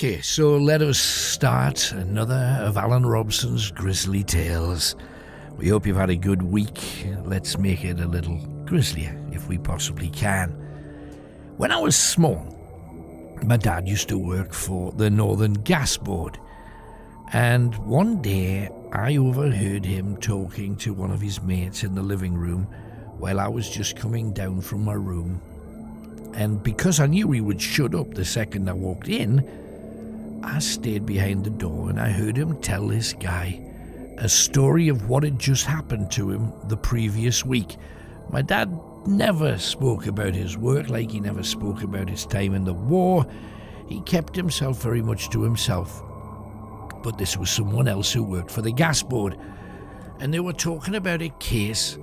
Okay, so let us start another of Alan Robson's Grisly Tales. We hope you've had a good week. Let's make it a little grislier, if we possibly can. When I was small, my dad used to work for the Northern Gas Board, and one day I overheard him talking to one of his mates in the living room while I was just coming down from my room. And because I knew he would shut up the second I walked in, I stayed behind the door and I heard him tell this guy a story of what had just happened to him the previous week. My dad never spoke about his work, like he never spoke about his time in the war. He kept himself very much to himself. But this was someone else who worked for the gas board, and they were talking about a case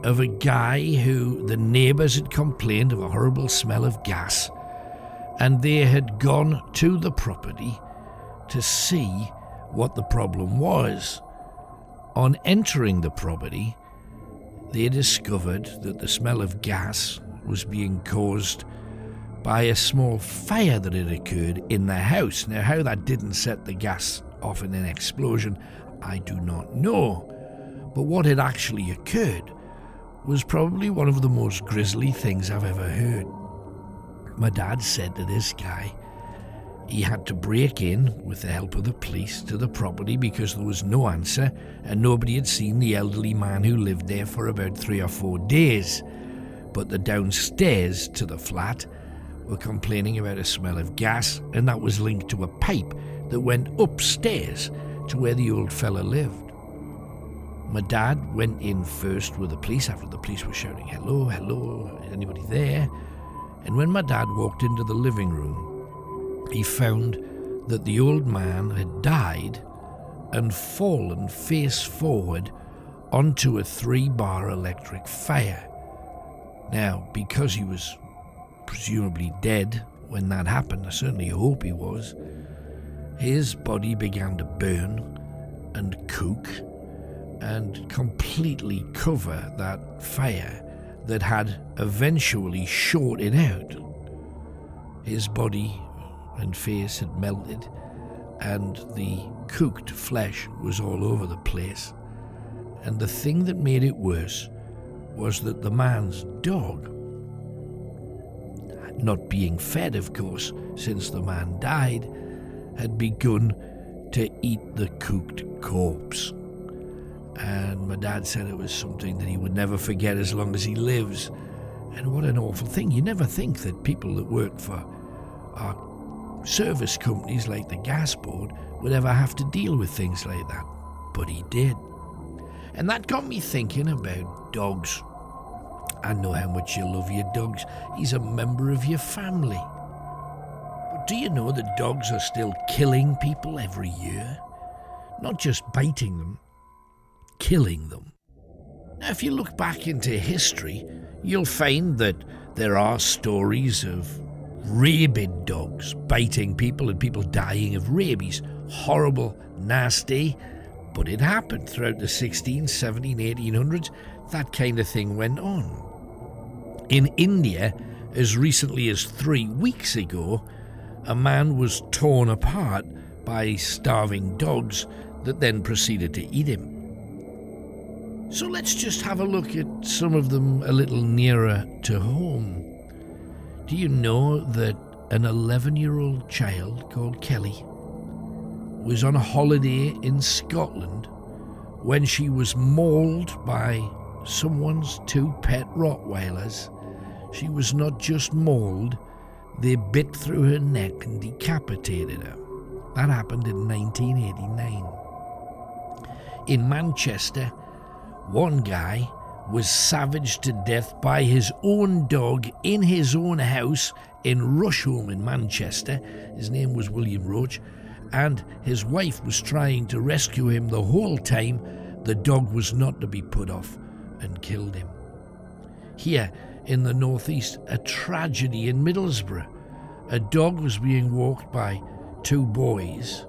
of a guy who the neighbours had complained of a horrible smell of gas, and they had gone to the property to see what the problem was. On entering the property, they discovered that the smell of gas was being caused by a small fire that had occurred in the house. Now, how that didn't set the gas off in an explosion, I do not know. But what had actually occurred was probably one of the most grisly things I've ever heard. My dad said to this guy he had to break in with the help of the police to the property because there was no answer and nobody had seen the elderly man who lived there for about 3 or 4 days. But the downstairs to the flat were complaining about a smell of gas, and that was linked to a pipe that went upstairs to where the old fella lived. My dad went in first with the police after the police were shouting, "Hello, hello, anybody there?" And when my dad walked into the living room, he found that the old man had died and fallen face forward onto a 3-bar electric fire. Now, because he was presumably dead when that happened, I certainly hope he was, his body began to burn and cook and completely cover that fire that had eventually shorted out. His body and face had melted, and the cooked flesh was all over the place. And the thing that made it worse was that the man's dog, not being fed of course since the man died, had begun to eat the cooked corpse. And my dad said it was something that he would never forget as long as he lives. And what an awful thing. You never think that people that work for our service companies like the gas board would ever have to deal with things like that. But he did. And that got me thinking about dogs. I know how much you love your dogs. He's a member of your family. But do you know that dogs are still killing people every year? Not just biting them, killing them. Now, if you look back into history, you'll find that there are stories of rabid dogs biting people and people dying of rabies. Horrible, nasty, but it happened throughout the 16, 17, 1800s. That kind of thing went on. In India, as recently as 3 weeks ago, a man was torn apart by starving dogs that then proceeded to eat him. So let's just have a look at some of them a little nearer to home. Do you know that an 11-year-old child called Kelly was on a holiday in Scotland when she was mauled by someone's 2 pet Rottweilers? She was not just mauled, they bit through her neck and decapitated her. That happened in 1989. In Manchester, one guy was savaged to death by his own dog in his own house in Rusholme in Manchester. His name was William Roach, and his wife was trying to rescue him the whole time. The dog was not to be put off and killed him. Here in the northeast, a tragedy in Middlesbrough. A dog was being walked by 2 boys,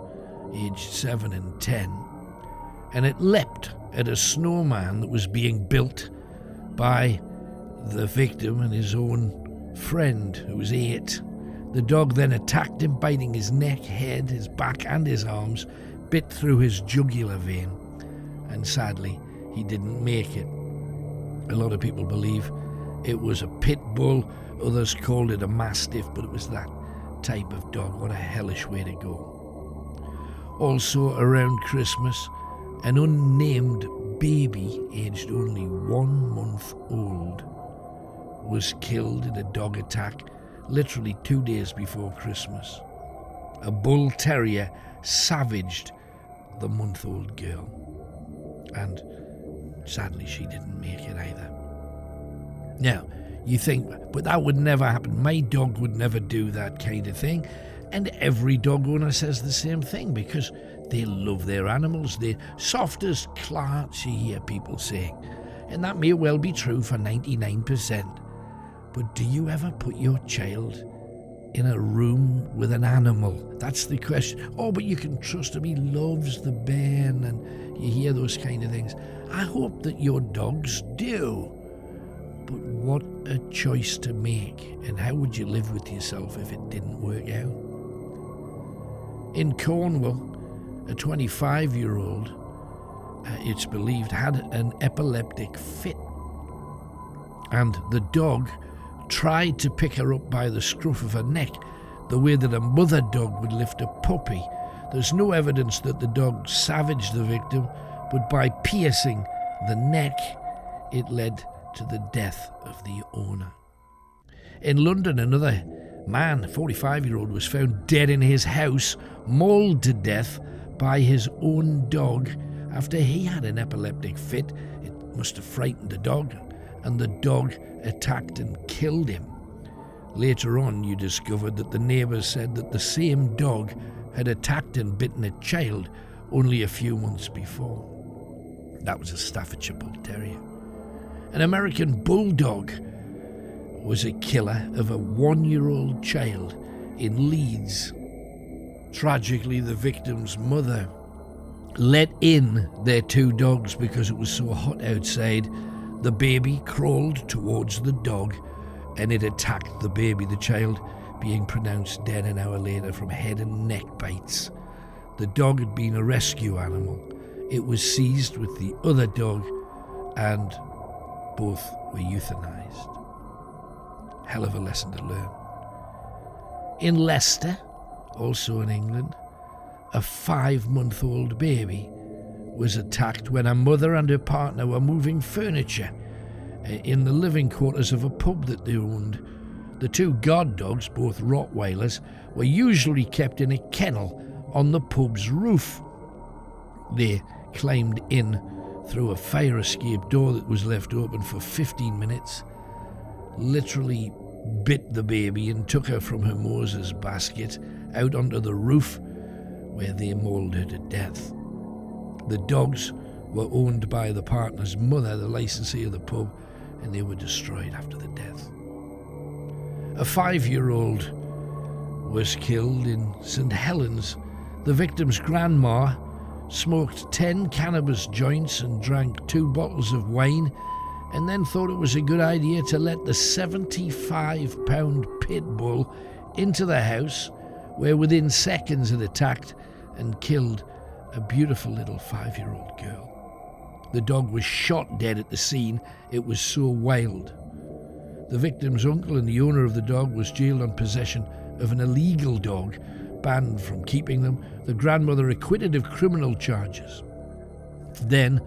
aged 7 and 10, and it leapt at a snowman that was being built by the victim and his own friend, who was 8. The dog then attacked him, biting his neck, head, his back and his arms, bit through his jugular vein, and sadly, he didn't make it. A lot of people believe it was a pit bull, others called it a mastiff, but it was that type of dog. What a hellish way to go. Also around Christmas, an unnamed baby, aged only 1 month old, was killed in a dog attack literally 2 days before Christmas. A bull terrier savaged the month-old girl, and sadly she didn't make it either. Now, you think, but that would never happen. My dog would never do that kind of thing. And every dog owner says the same thing because they love their animals. They're soft as clarts, you hear people saying. And that may well be true for 99%. But do you ever put your child in a room with an animal? That's the question. Oh, but you can trust him. He loves the Ben, and you hear those kind of things. I hope that your dogs do. But what a choice to make, and how would you live with yourself if it didn't work out? In Cornwall, a 25-year-old, it's believed, had an epileptic fit, and the dog tried to pick her up by the scruff of her neck, the way that a mother dog would lift a puppy. There's no evidence that the dog savaged the victim, but by piercing the neck, it led to the death of the owner. In London, another man, a 45-year-old, was found dead in his house, mauled to death by his own dog after he had an epileptic fit. It must have frightened the dog, and the dog attacked and killed him. Later on, you discovered that the neighbours said that the same dog had attacked and bitten a child only a few months before. That was a Staffordshire Bull Terrier. An American Bulldog was a killer of a 1-year-old child in Leeds. Tragically, the victim's mother let in their 2 dogs because it was so hot outside. The baby crawled towards the dog and it attacked the baby, the child being pronounced dead an hour later from head and neck bites. The dog had been a rescue animal. It was seized with the other dog and both were euthanized. Hell of a lesson to learn. In Leicester, also in England, a 5-month-old baby was attacked when a mother and her partner were moving furniture in the living quarters of a pub that they owned. The 2 guard dogs, both Rottweilers, were usually kept in a kennel on the pub's roof. They climbed in through a fire escape door that was left open for 15 minutes, literally bit the baby and took her from her Moses basket out onto the roof, where they mauled her to death. The dogs were owned by the partner's mother, the licensee of the pub, and they were destroyed after the death. A 5-year-old was killed in St. Helens. The victim's grandma smoked 10 cannabis joints and drank 2 bottles of wine, and then thought it was a good idea to let the 75-pound pit bull into the house, where within seconds it attacked and killed a beautiful little 5-year-old girl. The dog was shot dead at the scene. It was so wild. The victim's uncle and the owner of the dog was jailed on possession of an illegal dog, banned from keeping them. The grandmother acquitted of criminal charges. Then,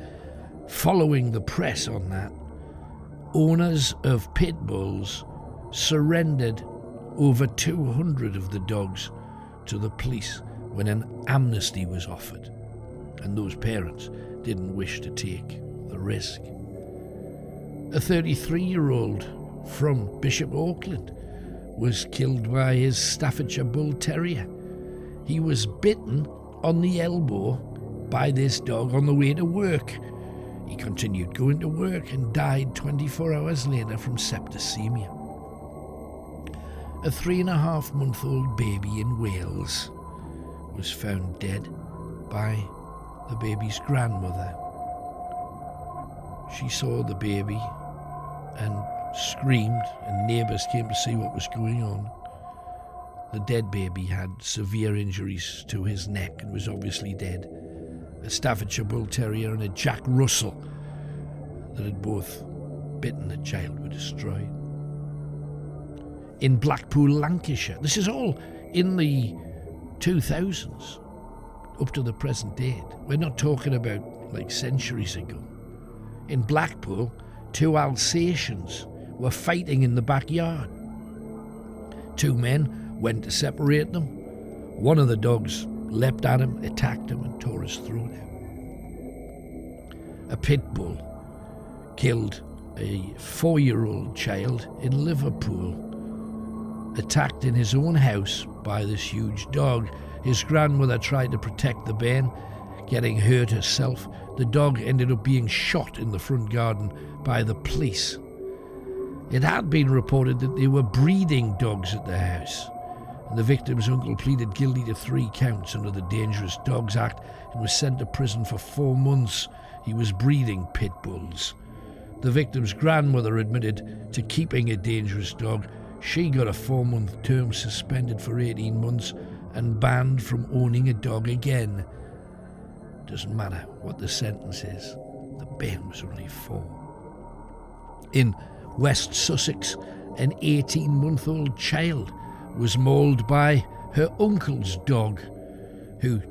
following the press on that, owners of pit bulls surrendered over 200 of the dogs to the police when an amnesty was offered, and those parents didn't wish to take the risk. A 33-year-old from Bishop Auckland was killed by his Staffordshire Bull Terrier. He was bitten on the elbow by this dog on the way to work. He continued going to work and died 24 hours later from septicemia. A 3.5-month-old baby in Wales was found dead by the baby's grandmother. She saw the baby and screamed, and neighbours came to see what was going on. The dead baby had severe injuries to his neck and was obviously dead. A Staffordshire Bull Terrier and a Jack Russell that had both bitten the child were destroyed. In Blackpool, Lancashire, this is all in the 2000s, up to the present date. We're not talking about like centuries ago. In Blackpool, 2 Alsatians were fighting in the backyard. 2 men went to separate them. One of the dogs leapt at him, attacked him, and tore his throat out. A pit bull killed a 4-year-old child in Liverpool, attacked in his own house by this huge dog. His grandmother tried to protect the bairn, getting hurt herself. The dog ended up being shot in the front garden by the police. It had been reported that they were breeding dogs at the house, and the victim's uncle pleaded guilty to 3 counts under the Dangerous Dogs Act and was sent to prison for 4 months. He was breeding pit bulls. The victim's grandmother admitted to keeping a dangerous dog. She got a 4-month term suspended for 18 months and banned from owning a dog again. Doesn't matter what the sentence is, the bairn was only 4. In West Sussex, an 18-month-old child was mauled by her uncle's dog, who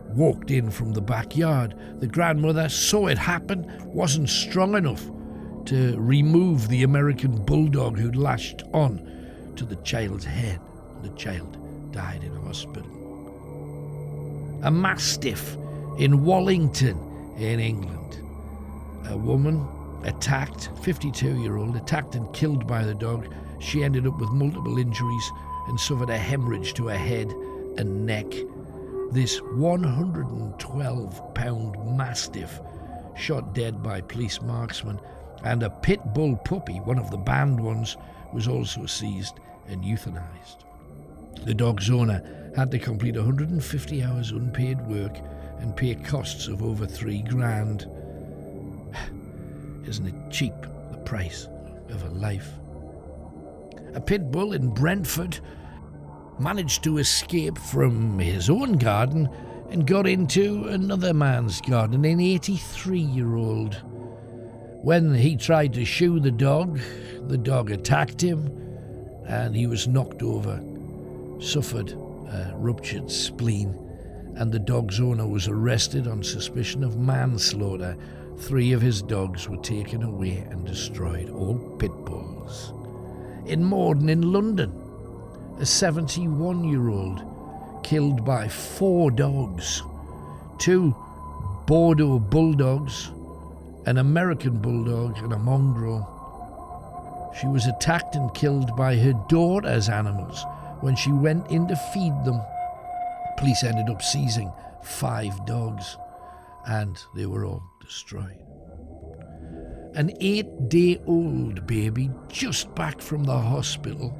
walked in from the backyard. The grandmother saw it happen, wasn't strong enough to remove the American bulldog who'd lashed on to the child's head. The child died in hospital. A mastiff in Wallington in England. A woman attacked, 52-year-old, attacked and killed by the dog. She ended up with multiple injuries and suffered a hemorrhage to her head and neck. This 112-pound mastiff shot dead by police marksmen, and a pit bull puppy, one of the banned ones, was also seized and euthanized. The dog's owner had to complete 150 hours unpaid work and pay costs of over $3,000. Isn't it cheap, the price of a life? A pit bull in Brentford managed to escape from his own garden and got into another man's garden, an 83-year-old. When he tried to shoo the dog attacked him and he was knocked over, suffered a ruptured spleen, and the dog's owner was arrested on suspicion of manslaughter. 3 of his dogs were taken away and destroyed, all pit bulls. In Morden in London, a 71-year-old killed by 4 dogs, 2 Bordeaux bulldogs, an American bulldog and a mongrel. She was attacked and killed by her daughter's animals when she went in to feed them. Police ended up seizing 5 dogs and they were all destroyed. An 8-day-old baby just back from the hospital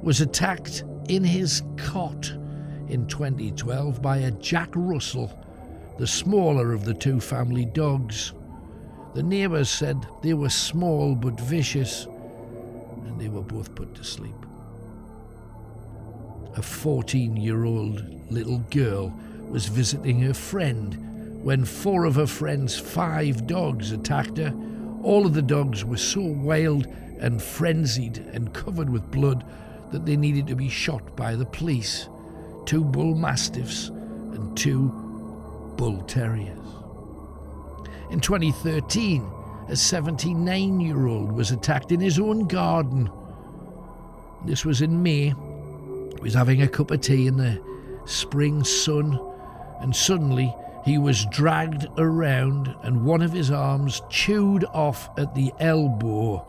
was attacked in his cot in 2012 by a Jack Russell, the smaller of the 2 family dogs. The neighbours said they were small but vicious, and they were both put to sleep. A 14-year-old little girl was visiting her friend when 4 of her friend's 5 dogs attacked her. All of the dogs were so wild and frenzied and covered with blood that they needed to be shot by the police. 2 bull mastiffs and 2 bull terriers. In 2013, a 79-year-old was attacked in his own garden. This was in May. He was having a cup of tea in the spring sun, and suddenly he was dragged around and one of his arms chewed off at the elbow.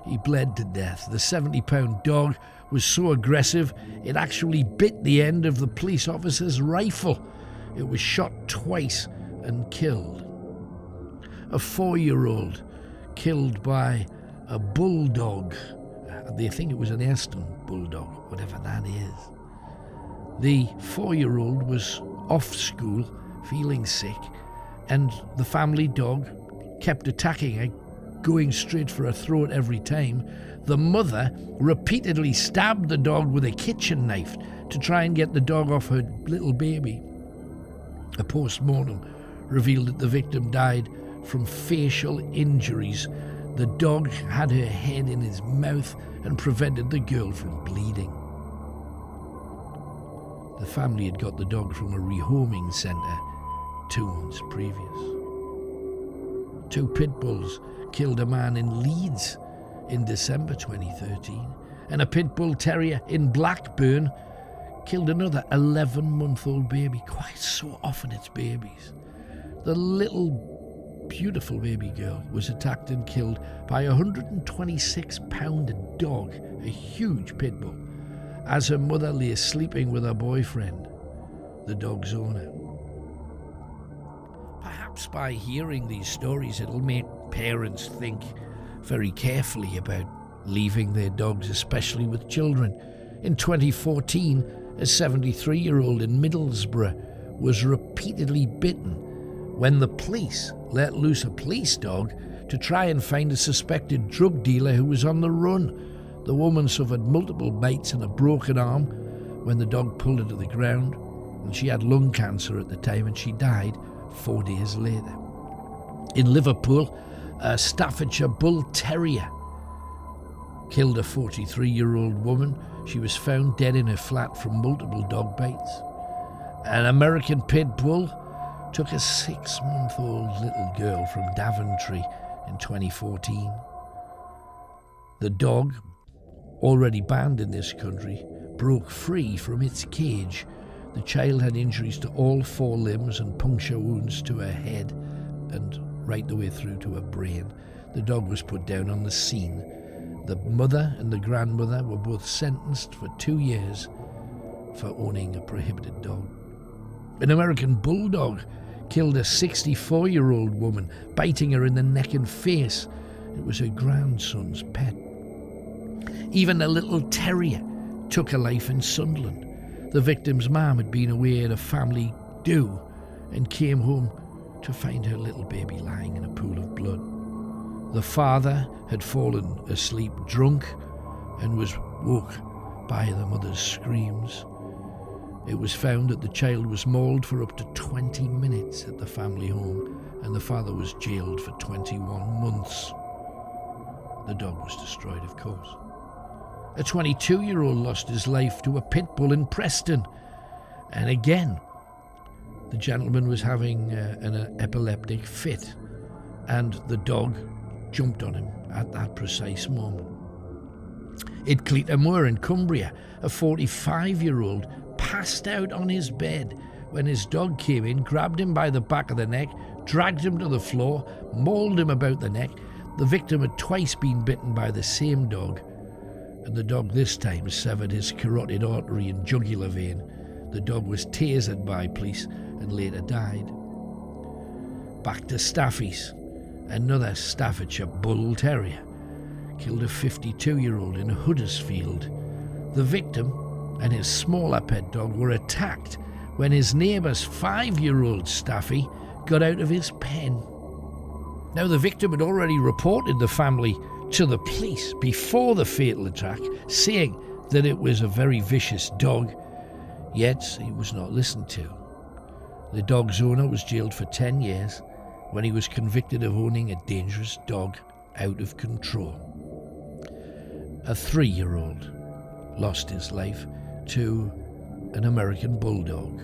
He bled to death. The 70-pound dog was so aggressive it actually bit the end of the police officer's rifle. It was shot twice and killed. A 4-year-old killed by a bulldog. They think it was an Aston bulldog, whatever that is. The 4-year-old was off school, feeling sick, and the family dog kept attacking her, going straight for her throat every time, the mother repeatedly stabbed the dog with a kitchen knife to try and get the dog off her little baby. A post-mortem revealed that the victim died from facial injuries. The dog had her head in his mouth and prevented the girl from bleeding. The family had got the dog from a rehoming centre 2 months previous. 2 pit bulls killed a man in Leeds in December 2013, and a pit bull terrier in Blackburn killed another 11-month-old baby. Quite so often it's babies. The little beautiful baby girl was attacked and killed by a 126-pound dog, a huge pit bull, as her mother lay sleeping with her boyfriend, the dog's owner. Perhaps by hearing these stories, it'll make parents think very carefully about leaving their dogs, especially with children. In 2014, a 73-year-old in Middlesbrough was repeatedly bitten when the police let loose a police dog to try and find a suspected drug dealer who was on the run. The woman suffered multiple bites and a broken arm when the dog pulled her to the ground, and she had lung cancer at the time, and she died 4 days later. In Liverpool, a Staffordshire Bull Terrier killed a 43-year-old woman. She was found dead in her flat from multiple dog bites. An American pit bull took a 6-month-old little girl from Daventry in 2014. The dog, already banned in this country, broke free from its cage. The child had injuries to all 4 limbs and puncture wounds to her head and right the way through to her brain. The dog was put down on the scene. The mother and the grandmother were both sentenced for 2 years for owning a prohibited dog. An American bulldog killed a 64-year-old woman, biting her in the neck and face. It was her grandson's pet. Even a little terrier took a life in Sunderland. The victim's mum had been away at a family do and came home to find her little baby lying in a pool of blood. The father had fallen asleep drunk and was woke by the mother's screams. It was found that the child was mauled for up to 20 minutes at the family home, and the father was jailed for 21 months. The dog was destroyed, of course. A 22-year-old lost his life to a pit bull in Preston. And again, the gentleman was having an epileptic fit, and the dog jumped on him at that precise moment. In Cleatormoor in Cumbria, a 45-year-old passed out on his bed when his dog came in, grabbed him by the back of the neck, dragged him to the floor, mauled him about the neck. The victim had twice been bitten by the same dog, and the dog this time severed his carotid artery and jugular vein. The dog was tasered by police and later died. Back to Staffies. Another Staffordshire Bull Terrier killed a 52-year-old in Huddersfield. The victim and his smaller pet dog were attacked when his neighbour's 5-year-old Staffy got out of his pen. Now, the victim had already reported the family to the police before the fatal attack, saying that it was a very vicious dog, yet he was not listened to. The dog's owner was jailed for 10 years when he was convicted of owning a dangerous dog out of control. A 3-year-old lost his life to an American bulldog.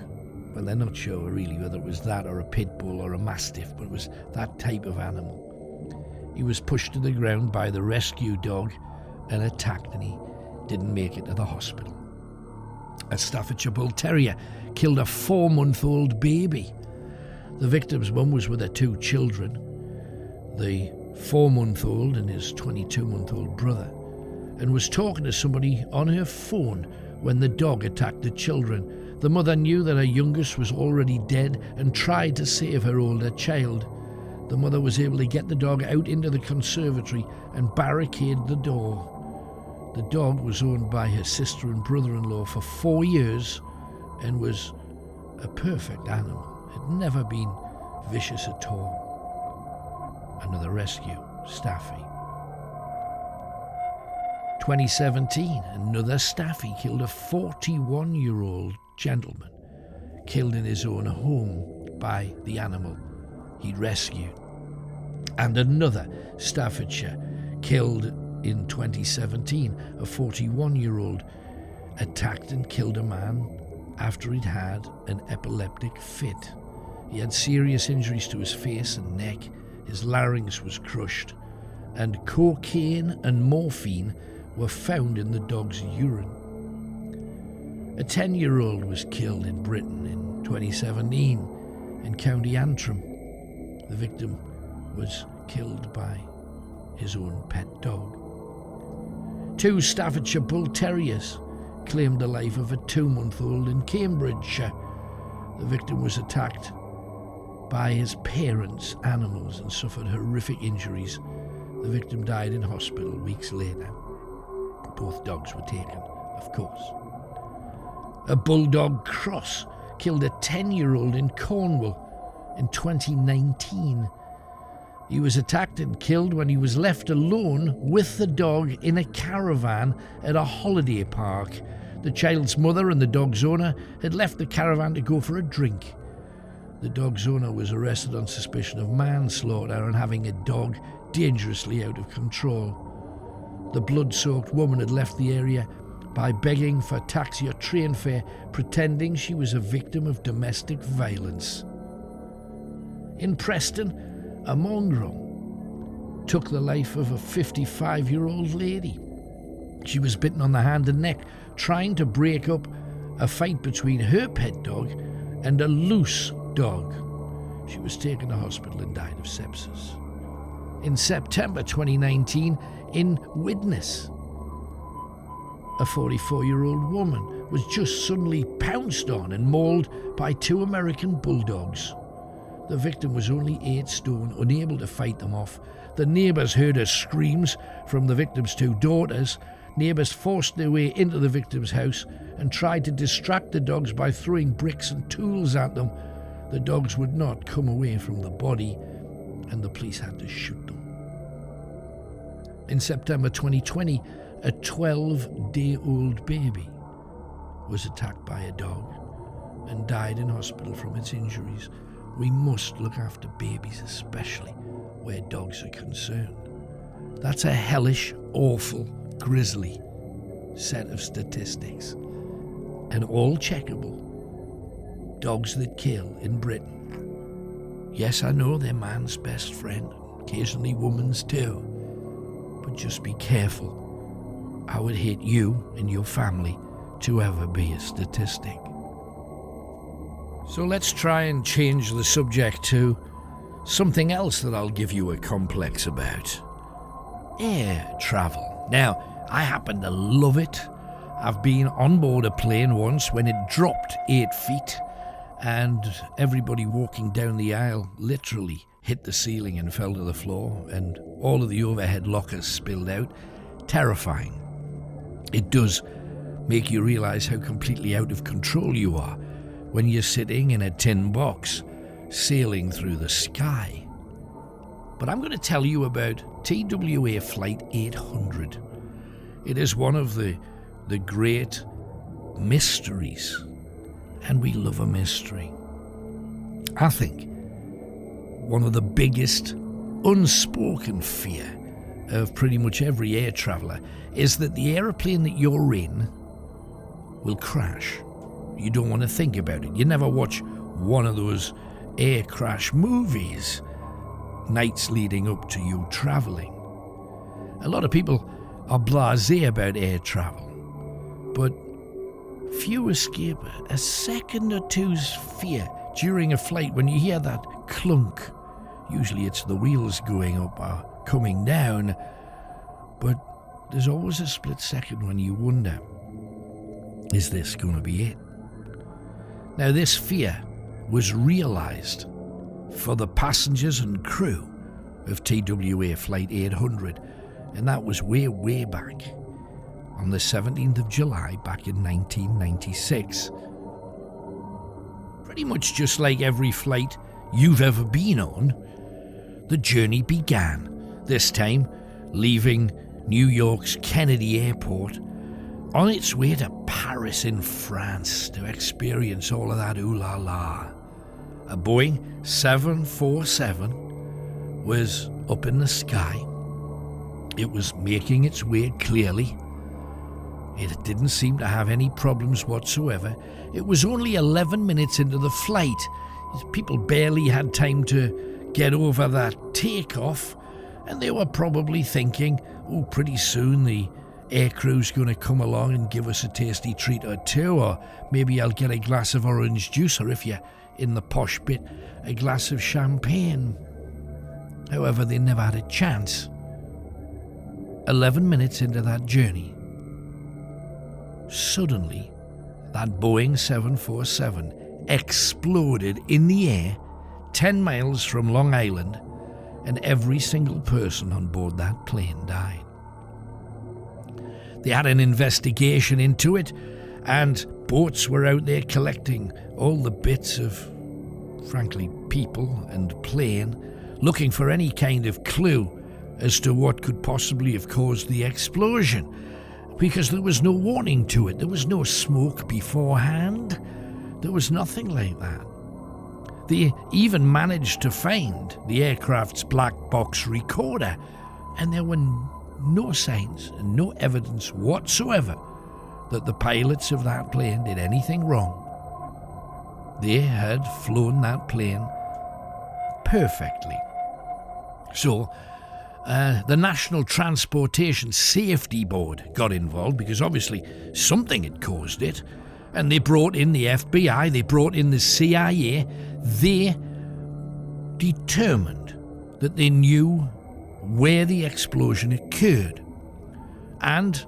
Well, they're not sure really whether it was that or a pit bull or a mastiff, but it was that type of animal. He was pushed to the ground by the rescue dog and attacked, and he didn't make it to the hospital. A Staffordshire Bull Terrier killed a 4-month-old baby. The victim's mum was with her 2 children, the 4-month-old and his 22-month-old brother, and was talking to somebody on her phone when the dog attacked the children. The mother knew that her youngest was already dead and tried to save her older child. The mother was able to get the dog out into the conservatory and barricade the door. The dog was owned by her sister and brother-in-law for 4 years and was a perfect animal. Had never been vicious at all. Another rescue Staffy. 2017, another Staffy killed a 41-year-old gentleman, killed in his own home by the animal he'd rescued. And another Staffordshire killed in 2017, a 41-year-old attacked and killed a man after he'd had an epileptic fit. He had serious injuries to his face and neck, his larynx was crushed, and cocaine and morphine were found in the dog's urine. A 10-year-old was killed in Britain in 2017 in County Antrim. The victim was killed by his own pet dog. 2 Staffordshire Bull Terriers claimed the life of a 2-month-old in Cambridgeshire. The victim was attacked by his parents' animals and suffered horrific injuries. The victim died in hospital weeks later. Both dogs were taken, of course. A bulldog cross killed a 10-year-old in Cornwall in 2019. He was attacked and killed when he was left alone with the dog in a caravan at a holiday park. The child's mother and the dog's owner had left the caravan to go for a drink. The dog's owner was arrested on suspicion of manslaughter and having a dog dangerously out of control. The blood-soaked woman had left the area by begging for taxi or train fare, pretending she was a victim of domestic violence. In Preston, a mongrel took the life of a 55-year-old lady. She was bitten on the hand and neck, trying to break up a fight between her pet dog and a loose dog. She was taken to hospital and died of sepsis. In September 2019, in Widnes, a 44-year-old woman was just suddenly pounced on and mauled by 2 American bulldogs. The victim was only 8 stone, unable to fight them off. The neighbours heard her screams from the victim's 2 daughters. Neighbours forced their way into the victim's house and tried to distract the dogs by throwing bricks and tools at them. The dogs would not come away from the body, and the police had to shoot them. In September 2020, a 12-day-old baby was attacked by a dog and died in hospital from its injuries. We must look after babies, especially where dogs are concerned. That's a hellish, awful, grisly set of statistics, and all checkable. Dogs that kill in Britain. Yes, I know they're man's best friend, occasionally woman's too, but just be careful. I would hate you and your family to ever be a statistic. So let's try and change the subject to something else that I'll give you a complex about. Air travel. Now, I happen to love it. I've been on board a plane once when it dropped 8 feet and everybody walking down the aisle literally hit the ceiling and fell to the floor, and all of the overhead lockers spilled out. Terrifying. It does make you realise how completely out of control you are when you're sitting in a tin box sailing through the sky. But I'm going to tell you about TWA Flight 800. It is one of the great mysteries, and we love a mystery. I think one of the biggest unspoken fear of pretty much every air traveller is that the aeroplane that you're in will crash. You don't want to think about it. You never watch one of those air crash movies nights leading up to you travelling. A lot of people are blasé about air travel, but few escape a second or two's fear during a flight when you hear that clunk. Usually it's the wheels going up or coming down, but there's always a split second when you wonder, is this going to be it? Now, this fear was realised for the passengers and crew of TWA Flight 800, and that was way back on the 17th of July back in 1996. Pretty much just like every flight you've ever been on, the journey began this time leaving New York's Kennedy Airport on its way to Paris in France to experience all of that ooh-la-la. A Boeing 747 was up in the sky. It was making its way clearly. It didn't seem to have any problems whatsoever. It was only 11 minutes into the flight. People barely had time to get over that takeoff, and they were probably thinking, oh, pretty soon the aircrew's going to come along and give us a tasty treat or two, or maybe I'll get a glass of orange juice, or if you're in the posh bit, a glass of champagne. However, they never had a chance. 11 minutes into that journey, suddenly that Boeing 747 exploded in the air 10 miles from Long Island, and every single person on board that plane died. They had an investigation into it, and boats were out there collecting all the bits of, frankly, people and plane, looking for any kind of clue as to what could possibly have caused the explosion, because there was no warning to it. There was no smoke beforehand. There was nothing like that. They even managed to find the aircraft's black box recorder, and there were no signs and no evidence whatsoever that the pilots of that plane did anything wrong. They had flown that plane perfectly. So, the National Transportation Safety Board got involved, because obviously something had caused it, and they brought in the FBI, they brought in the CIA. They determined that they knew where the explosion occurred, and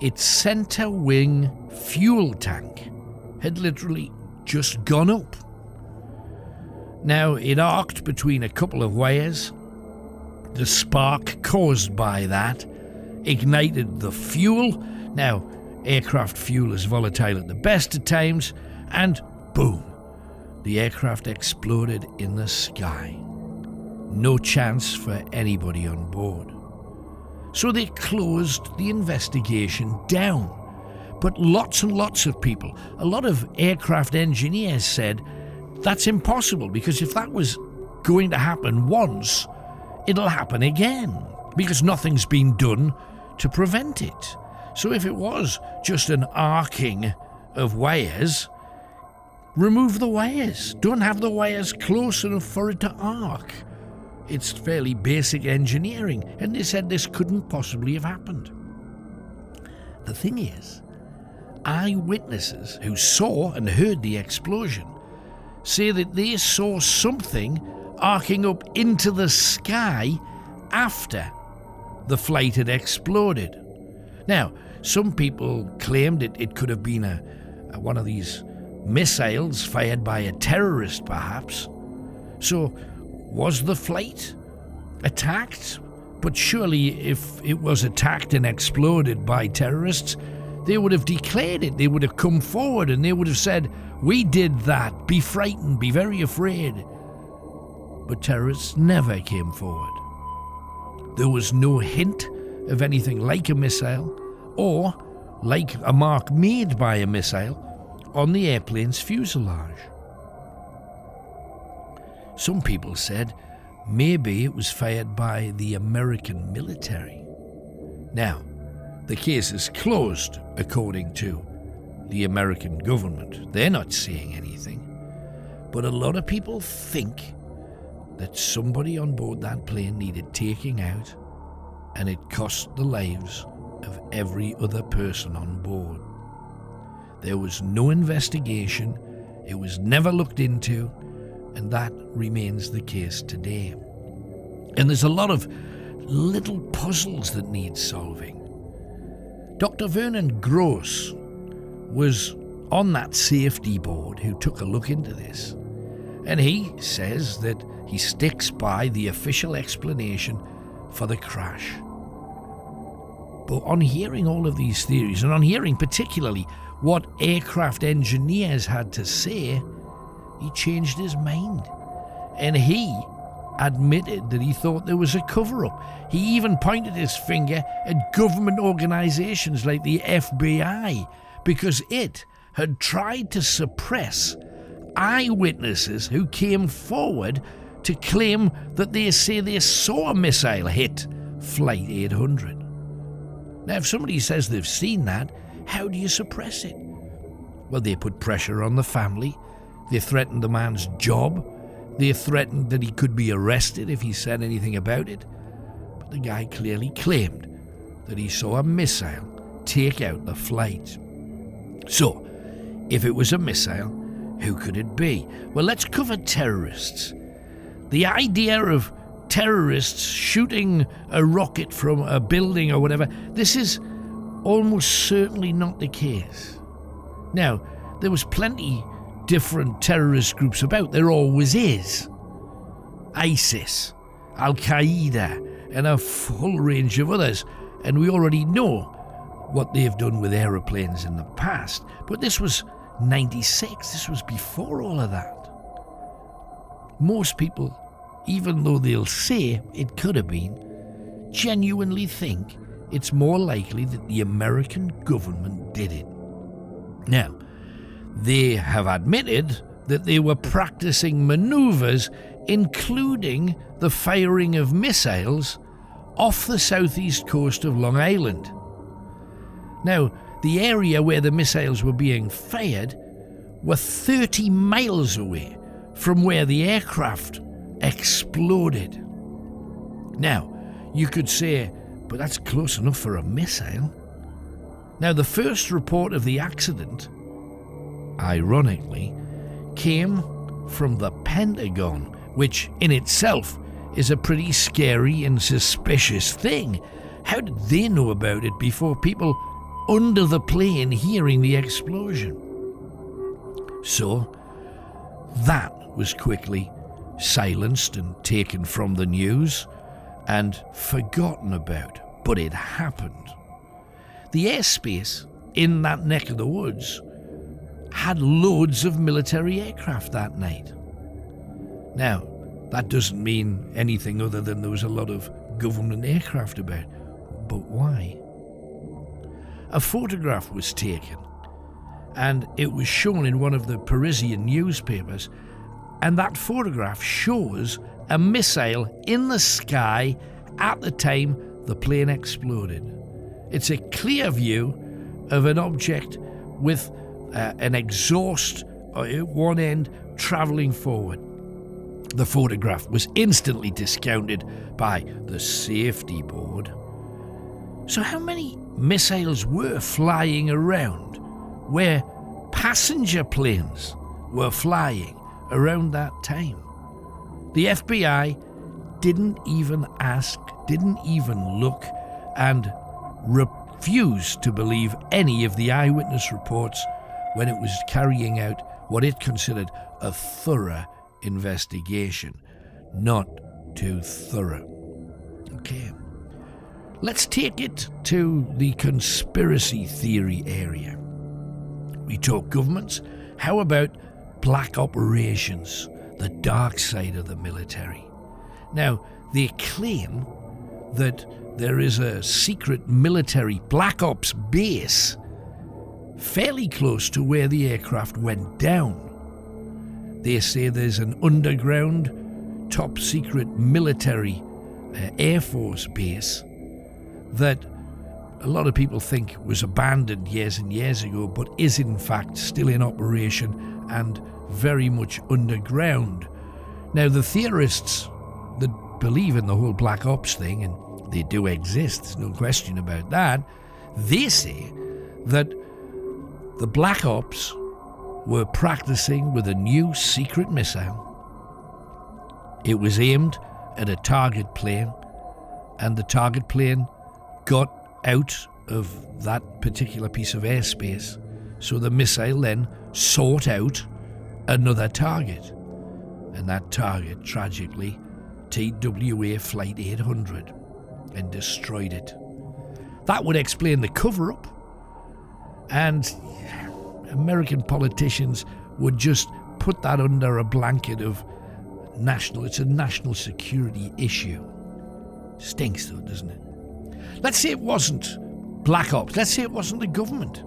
its center wing fuel tank had literally just gone up. Now, it arced between a couple of wires. The spark caused by that ignited the fuel. Now, aircraft fuel is volatile at the best of times, and boom, the aircraft exploded in the sky. No chance for anybody on board. So they closed the investigation down. But lots and lots of people, a lot of aircraft engineers said, that's impossible, because if that was going to happen once, it'll happen again, because nothing's been done to prevent it. So if it was just an arcing of wires, remove the wires. Don't have the wires close enough for it to arc. It's fairly basic engineering, and they said this couldn't possibly have happened. The thing is, eyewitnesses who saw and heard the explosion say that they saw something arcing up into the sky after the flight had exploded. Now, some people claimed it could have been one of these missiles fired by a terrorist, perhaps. So, was the flight attacked? But surely if it was attacked and exploded by terrorists, they would have declared it. They would have come forward and they would have said, we did that, be frightened, be very afraid. But terrorists never came forward. There was no hint of anything like a missile or like a mark made by a missile on the airplane's fuselage. Some people said maybe it was fired by the American military. Now, the case is closed, according to the American government. They're not saying anything. But a lot of people think that somebody on board that plane needed taking out, and it cost the lives of every other person on board. There was no investigation, it was never looked into, and that remains the case today. And there's a lot of little puzzles that need solving. Dr. Vernon Gross was on that safety board who took a look into this, and he says that he sticks by the official explanation for the crash. But on hearing all of these theories, and on hearing particularly what aircraft engineers had to say, he changed his mind. And he admitted that he thought there was a cover-up. He even pointed his finger at government organisations like the FBI because it had tried to suppress eyewitnesses who came forward to claim that they saw a missile hit Flight 800. Now, if somebody says they've seen that, how do you suppress it? Well, they put pressure on the family. They threatened the man's job. They threatened that he could be arrested if he said anything about it. But the guy clearly claimed that he saw a missile take out the flight. So, if it was a missile, who could it be? Well, let's cover terrorists. The idea of terrorists shooting a rocket from a building or whatever, this is almost certainly not the case. Now, there was plenty different terrorist groups about. There always is. ISIS, Al-Qaeda, and a full range of others. And we already know what they've done with aeroplanes in the past. But this was 96. This was before all of that. Most people, even though they'll say it could have been, genuinely think it's more likely that the American government did it. Now, they have admitted that they were practicing maneuvers, including the firing of missiles off the southeast coast of Long Island. Now, the area where the missiles were being fired were 30 miles away from where the aircraft exploded. Now, you could say, but that's close enough for a missile. Now, the first report of the accident, ironically, came from the Pentagon, which in itself is a pretty scary and suspicious thing. How did they know about it before people under the plane hearing the explosion? So, that was quickly silenced and taken from the news and forgotten about, but it happened. The airspace in that neck of the woods had loads of military aircraft that night. Now, that doesn't mean anything other than there was a lot of government aircraft about. But why? A photograph was taken, and it was shown in one of the Parisian newspapers, and that photograph shows a missile in the sky at the time the plane exploded. It's a clear view of an object with an exhaust at one end travelling forward. The photograph was instantly discounted by the safety board. So how many missiles were flying around where passenger planes were flying around that time? The FBI didn't even ask, didn't even look, and refused to believe any of the eyewitness reports when it was carrying out what it considered a thorough investigation. Not too thorough. Okay. Let's take it to the conspiracy theory area. We talk governments. How about black operations, the dark side of the military? Now, they claim that there is a secret military black ops base fairly close to where the aircraft went down. They say there's an underground, top secret military Air Force base that a lot of people think was abandoned years and years ago, but is in fact still in operation and very much underground. Now, the theorists that believe in the whole black ops thing, and they do exist, there's no question about that, they say that the black ops were practicing with a new secret missile. It was aimed at a target plane, and the target plane got out of that particular piece of airspace, so the missile then sought out another target, and that target, tragically, TWA Flight 800, and destroyed it. That would explain the cover-up, and American politicians would just put that under a blanket of It's a national security issue. Stinks though, doesn't it? Let's say it wasn't Black Ops. Let's say it wasn't the government.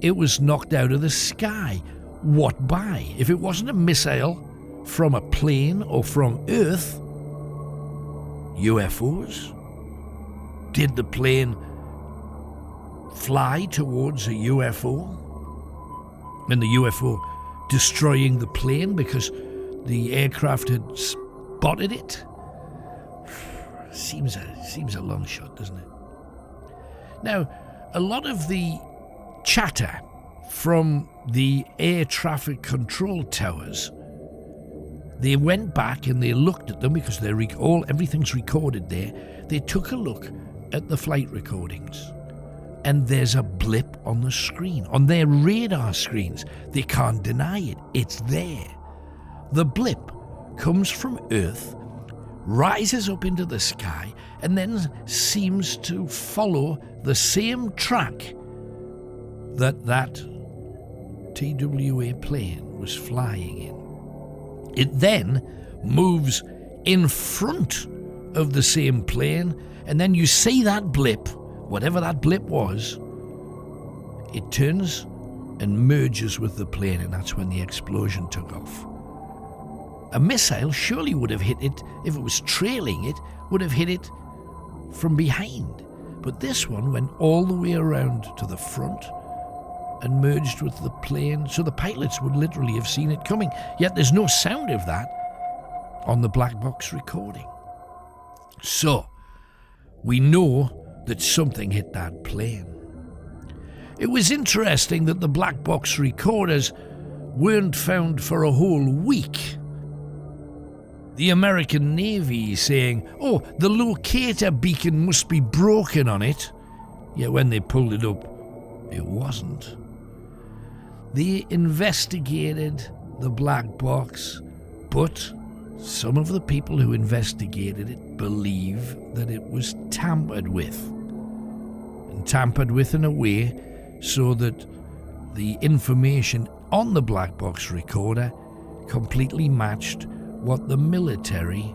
It was knocked out of the sky. What by? If it wasn't a missile from a plane or from Earth, UFOs? Did the plane fly towards a UFO? And the UFO destroying the plane because the aircraft had spotted it? Seems a long shot, doesn't it? Now, a lot of the chatter from the air traffic control towers, they went back and they looked at them because everything's recorded there. They took a look at the flight recordings, and there's a blip on the screen, on their radar screens. They can't deny it. It's there. The blip comes from Earth, rises up into the sky, and then seems to follow the same track that TWA plane was flying in. It then moves in front of the same plane, and then you see that blip, whatever that blip was, it turns and merges with the plane, and that's when the explosion took off. A missile surely would have hit it, if it was trailing it, would have hit it from behind. But this one went all the way around to the front and merged with the plane, so the pilots would literally have seen it coming. Yet there's no sound of that on the black box recording. So, we know that something hit that plane. It was interesting that the black box recorders weren't found for a whole week. The American Navy saying, oh, the locator beacon must be broken on it. Yet when they pulled it up, it wasn't. They investigated the black box, but some of the people who investigated it believe that it was tampered with. And tampered with in a way so that the information on the black box recorder completely matched what the military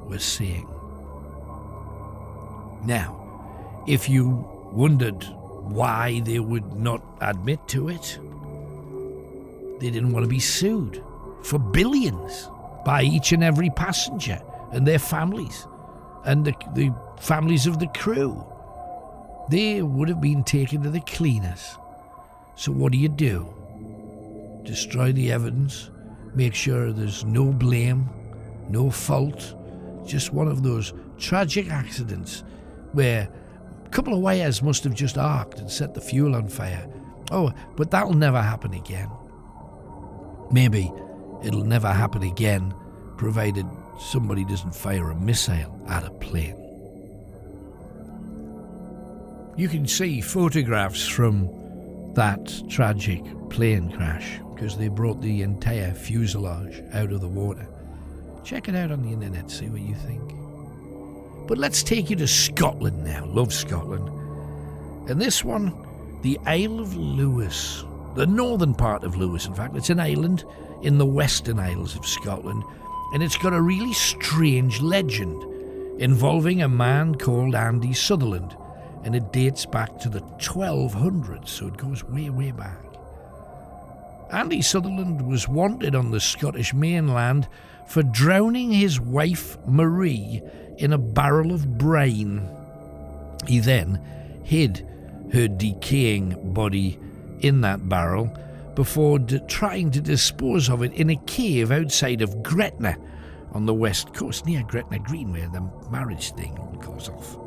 was saying. Now, if you wondered why they would not admit to it, they didn't want to be sued for billions by each and every passenger and their families and the families of the crew. They would have been taken to the cleaners. So what do? Destroy the evidence, make sure there's no blame, no fault, just one of those tragic accidents where a couple of wires must have just arced and set the fuel on fire. Oh, but that'll never happen again. Maybe it'll never happen again, provided somebody doesn't fire a missile at a plane. You can see photographs from that tragic plane crash because they brought the entire fuselage out of the water. Check it out on the internet, see what you think. But let's take you to Scotland now. Love Scotland. And this one, the Isle of Lewis. The northern part of Lewis, in fact. It's an island in the Western Isles of Scotland. And it's got a really strange legend involving a man called Andy Sutherland. And it dates back to the 1200s, so it goes way, way back. Andy Sutherland was wanted on the Scottish mainland for drowning his wife Marie in a barrel of brine. He then hid her decaying body in that barrel before trying to dispose of it in a cave outside of Gretna on the west coast, near Gretna Green, where the marriage thing goes off.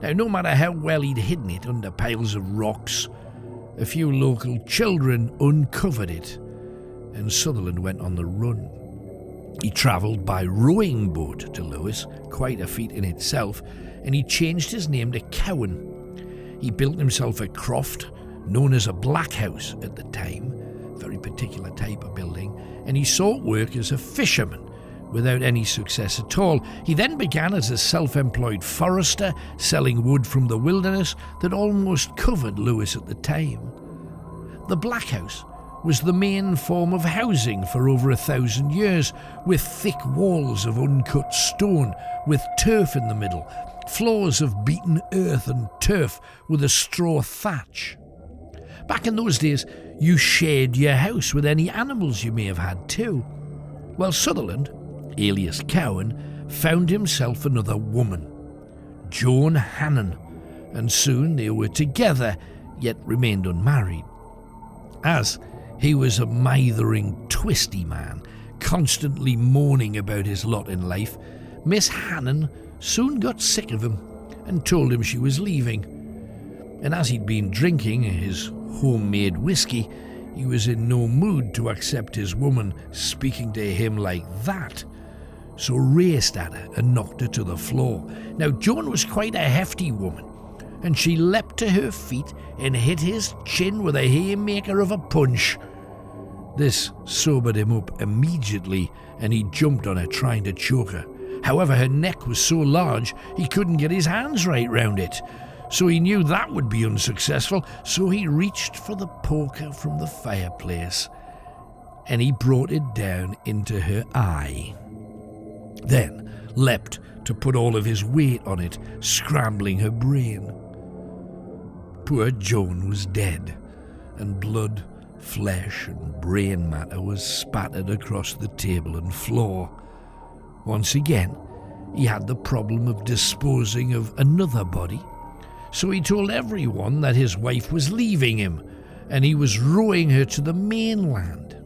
Now, no matter how well he'd hidden it under piles of rocks, a few local children uncovered it, and Sutherland went on the run. He travelled by rowing boat to Lewis, quite a feat in itself, and he changed his name to Cowan. He built himself a croft, known as a black house at the time, a very particular type of building, and he sought work as a fisherman, without any success at all. He then began as a self-employed forester, selling wood from the wilderness that almost covered Lewis at the time. The Black House was the main form of housing for over 1,000 years, with thick walls of uncut stone with turf in the middle, floors of beaten earth and turf with a straw thatch. Back in those days, you shared your house with any animals you may have had too. Well, Sutherland, alias Cowan, found himself another woman, Joan Hannon, and soon they were together, yet remained unmarried. As he was a mithering, twisty man, constantly moaning about his lot in life, Miss Hannon soon got sick of him and told him she was leaving. And as he'd been drinking his homemade whiskey, he was in no mood to accept his woman speaking to him like that, so raced at her and knocked her to the floor. Now, Joan was quite a hefty woman, and she leapt to her feet and hit his chin with a haymaker of a punch. This sobered him up immediately, and he jumped on her, trying to choke her. However, her neck was so large he couldn't get his hands right round it, so he knew that would be unsuccessful, so he reached for the poker from the fireplace, and he brought it down into her eye. Then leapt to put all of his weight on it, scrambling her brain. Poor Joan was dead, and blood, flesh and brain matter was spattered across the table and floor. Once again, he had the problem of disposing of another body, so he told everyone that his wife was leaving him, and he was rowing her to the mainland.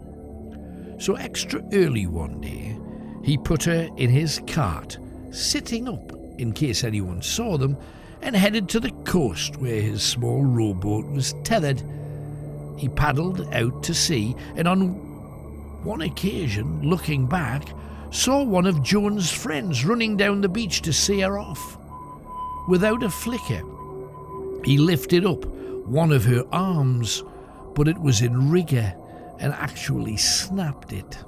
So extra early one day, he put her in his cart, sitting up in case anyone saw them, and headed to the coast where his small rowboat was tethered. He paddled out to sea, and on one occasion, looking back, saw one of Joan's friends running down the beach to see her off. Without a flicker, he lifted up one of her arms, but it was in rigor and actually snapped it.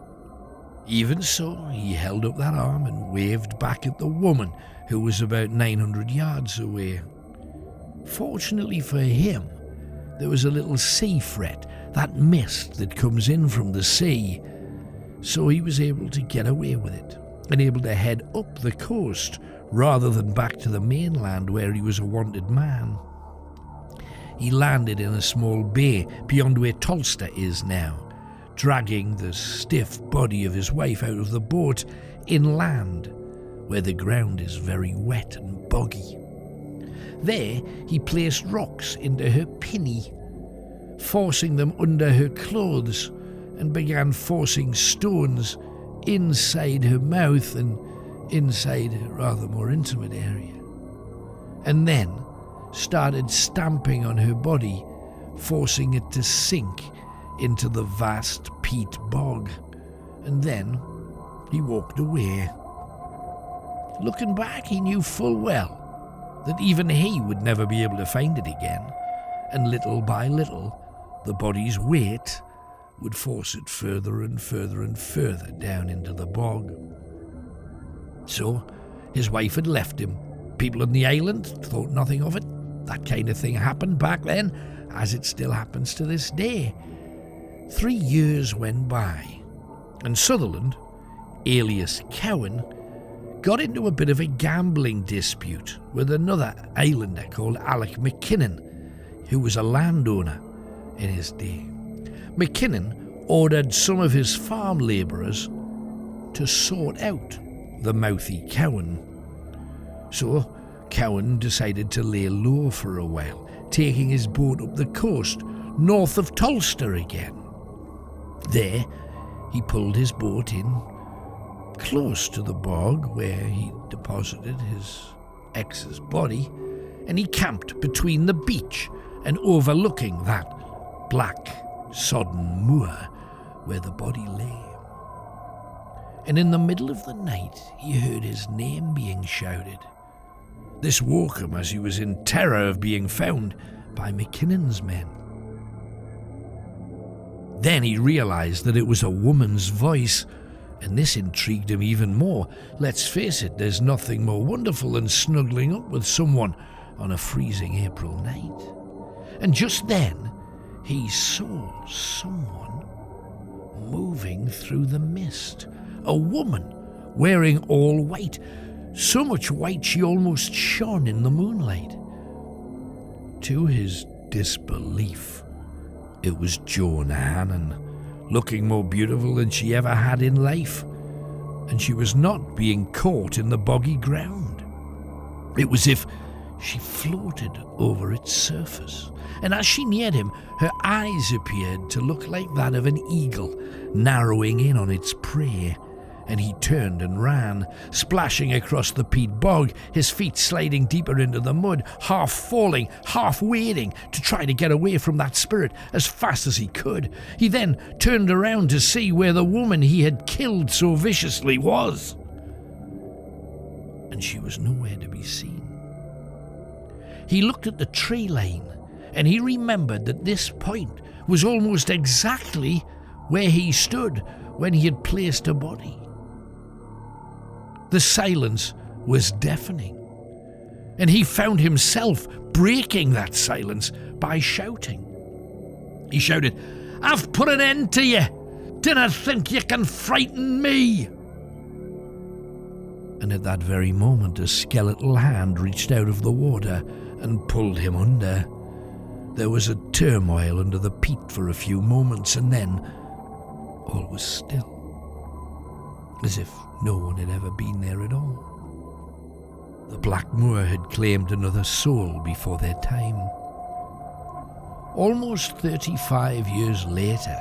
Even so, he held up that arm and waved back at the woman, who was about 900 yards away. Fortunately for him, there was a little sea fret, that mist that comes in from the sea, so he was able to get away with it and able to head up the coast rather than back to the mainland where he was a wanted man. He landed in a small bay beyond where Tulster is now, dragging the stiff body of his wife out of the boat inland, where the ground is very wet and boggy. There he placed rocks into her pinny, forcing them under her clothes, and began forcing stones inside her mouth and inside her rather more intimate area, and then started stamping on her body, forcing it to sink into the vast peat bog, and then he walked away. Looking back, he knew full well that even he would never be able to find it again, and little by little, the body's weight would force it further and further and further down into the bog. So, his wife had left him. People on the island thought nothing of it. That kind of thing happened back then, as it still happens to this day. 3 years went by, and Sutherland, alias Cowan, got into a bit of a gambling dispute with another islander called Alec McKinnon, who was a landowner in his day. McKinnon ordered some of his farm labourers to sort out the mouthy Cowan. So Cowan decided to lay low for a while, taking his boat up the coast, north of Tulster again. There, he pulled his boat in close to the bog where he deposited his ex's body, and he camped between the beach and overlooking that black, sodden moor where the body lay. And in the middle of the night, he heard his name being shouted. This woke him as he was in terror of being found by McKinnon's men. Then he realized that it was a woman's voice, and this intrigued him even more. Let's face it, there's nothing more wonderful than snuggling up with someone on a freezing April night. And just then, he saw someone moving through the mist. A woman wearing all white, so much white she almost shone in the moonlight. To his disbelief, it was Joan Hannon, looking more beautiful than she ever had in life, and she was not being caught in the boggy ground. It was as if she floated over its surface, and as she neared him, her eyes appeared to look like that of an eagle, narrowing in on its prey, and he turned and ran, splashing across the peat bog, his feet sliding deeper into the mud, half falling, half wading to try to get away from that spirit as fast as he could. He then turned around to see where the woman he had killed so viciously was, and she was nowhere to be seen. He looked at the tree line, and he remembered that this point was almost exactly where he stood when he had placed a body. The silence was deafening, and he found himself breaking that silence by shouting. He shouted, "I've put an end to you! Dinna think you can frighten me!" And at that very moment, a skeletal hand reached out of the water and pulled him under. There was a turmoil under the peat for a few moments, and then all was still, as if no one had ever been there at all. The Black Moor had claimed another soul before their time. Almost 35 years later,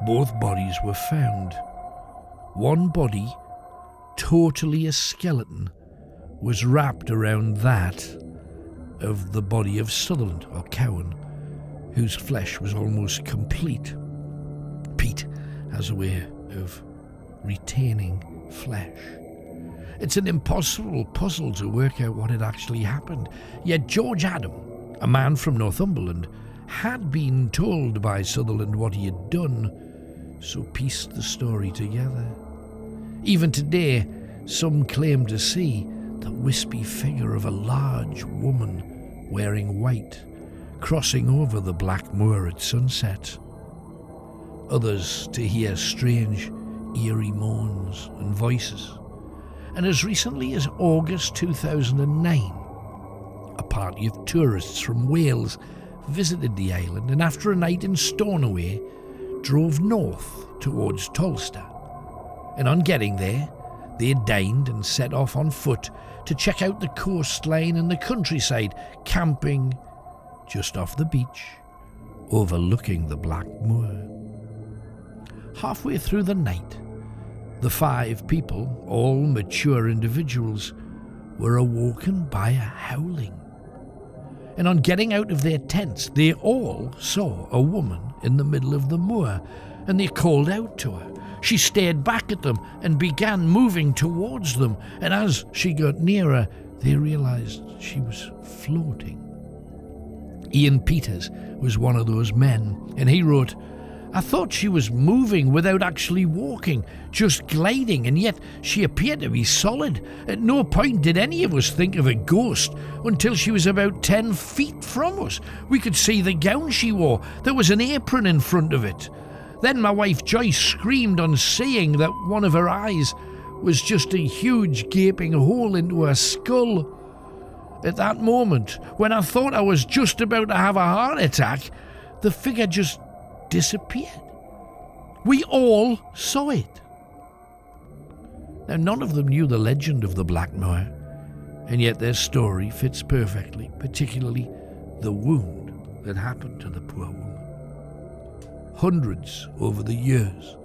both bodies were found. One body, totally a skeleton, was wrapped around that of the body of Sutherland, or Cowan, whose flesh was almost complete. Peat has a way of retaining flesh. It's an impossible puzzle to work out what had actually happened. Yet George Adam, a man from Northumberland, had been told by Sutherland what he had done, so pieced the story together. Even today, some claim to see the wispy figure of a large woman wearing white crossing over the Black Moor at sunset. Others to hear strange, eerie moans and voices. And as recently as August 2009, a party of tourists from Wales visited the island, and after a night in Stornoway, drove north towards Tolster. And on getting there, they dined and set off on foot to check out the coastline and the countryside, camping just off the beach, overlooking the Black Moor. Halfway through the night, the 5 people, all mature individuals, were awoken by a howling. And on getting out of their tents, they all saw a woman in the middle of the moor, and they called out to her. She stared back at them and began moving towards them, and as she got nearer, they realized she was floating. Ian Peters was one of those men, and he wrote, "I thought she was moving without actually walking, just gliding, and yet she appeared to be solid. At no point did any of us think of a ghost until she was about 10 feet from us. We could see the gown she wore. There was an apron in front of it. Then my wife Joyce screamed on seeing that one of her eyes was just a huge gaping hole into her skull. At that moment, when I thought I was just about to have a heart attack, the figure just disappeared. We all saw it." Now, none of them knew the legend of the Black Moor, and yet their story fits perfectly, particularly the wound that happened to the poor woman. Hundreds over the years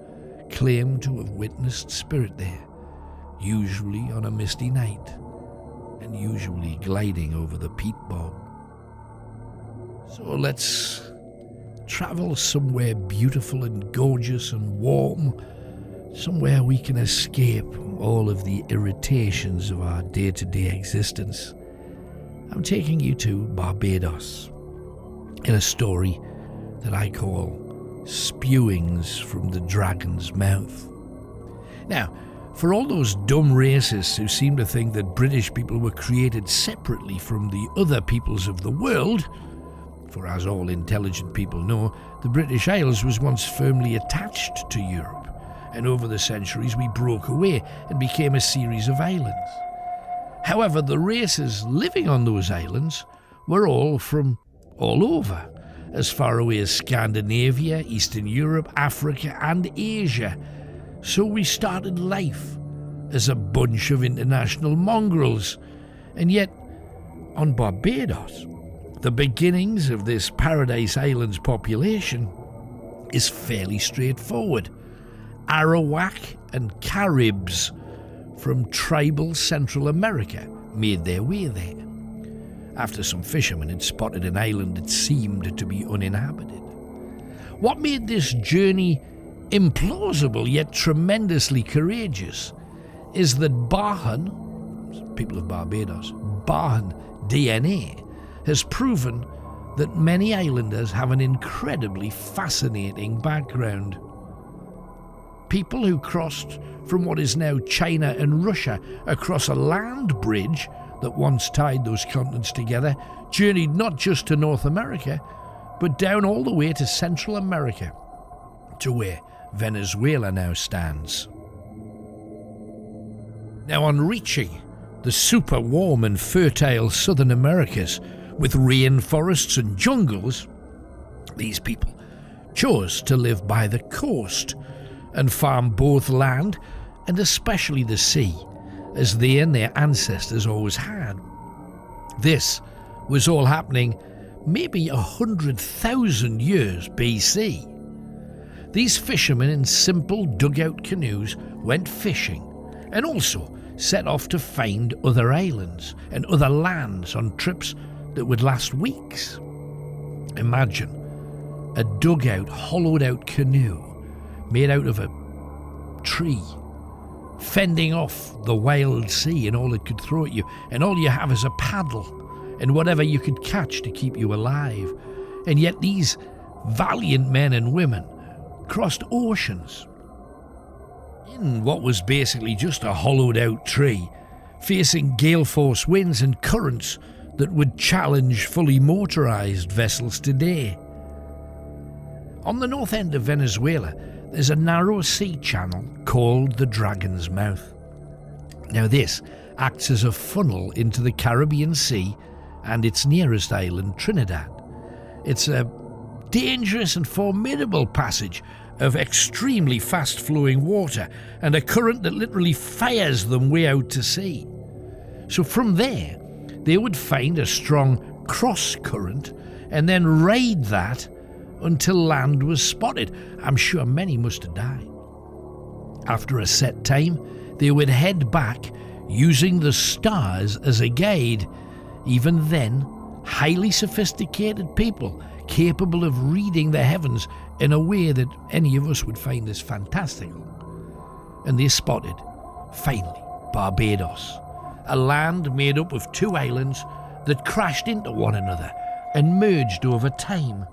claim to have witnessed spirit there, usually on a misty night, and usually gliding over the peat bog. So let's travel somewhere beautiful and gorgeous and warm, somewhere we can escape all of the irritations of our day-to-day existence. I'm taking you to Barbados in a story that I call Spewings from the Dragon's Mouth. Now, for all those dumb racists who seem to think that British people were created separately from the other peoples of the world, For as all intelligent people know, the British Isles was once firmly attached to Europe, and over the centuries we broke away and became a series of islands. However, the races living on those islands were all from all over, as far away as Scandinavia, Eastern Europe, Africa and Asia. So we started life as a bunch of international mongrels. And yet, on Barbados, the beginnings of this Paradise Islands population is fairly straightforward. Arawak and Caribs from tribal Central America made their way there, after some fishermen had spotted an island that seemed to be uninhabited. What made this journey implausible yet tremendously courageous is that Bahan, people of Barbados, Bahan DNA has proven that many islanders have an incredibly fascinating background. People who crossed from what is now China and Russia across a land bridge that once tied those continents together journeyed not just to North America, but down all the way to Central America, to where Venezuela now stands. Now, on reaching the super warm and fertile Southern Americas with rainforests and jungles, these people chose to live by the coast and farm both land and especially the sea, as they and their ancestors always had. This was all happening maybe 100,000 years BC. These fishermen in simple dugout canoes went fishing and also set off to find other islands and other lands on trips that would last weeks. Imagine a dugout, hollowed out canoe made out of a tree, fending off the wild sea and all it could throw at you, and all you have is a paddle and whatever you could catch to keep you alive. And yet these valiant men and women crossed oceans in what was basically just a hollowed out tree, facing gale force winds and currents that would challenge fully motorized vessels today. On the north end of Venezuela, there's a narrow sea channel called the Dragon's Mouth. Now this acts as a funnel into the Caribbean Sea and its nearest island, Trinidad. It's a dangerous and formidable passage of extremely fast-flowing water and a current that literally fires them way out to sea. So from there, they would find a strong cross-current and then ride that until land was spotted. I'm sure many must have died. After a set time, they would head back using the stars as a guide. Even then, highly sophisticated people capable of reading the heavens in a way that any of us would find as fantastical. And they spotted, finally, Barbados, a land made up of two islands that crashed into one another and merged over time.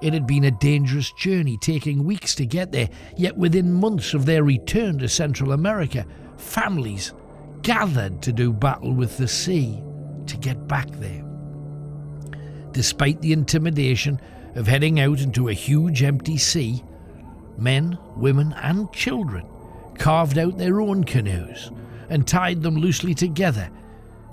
It had been a dangerous journey, taking weeks to get there, yet within months of their return to Central America, families gathered to do battle with the sea to get back there. Despite the intimidation of heading out into a huge empty sea, men, women and children carved out their own canoes and tied them loosely together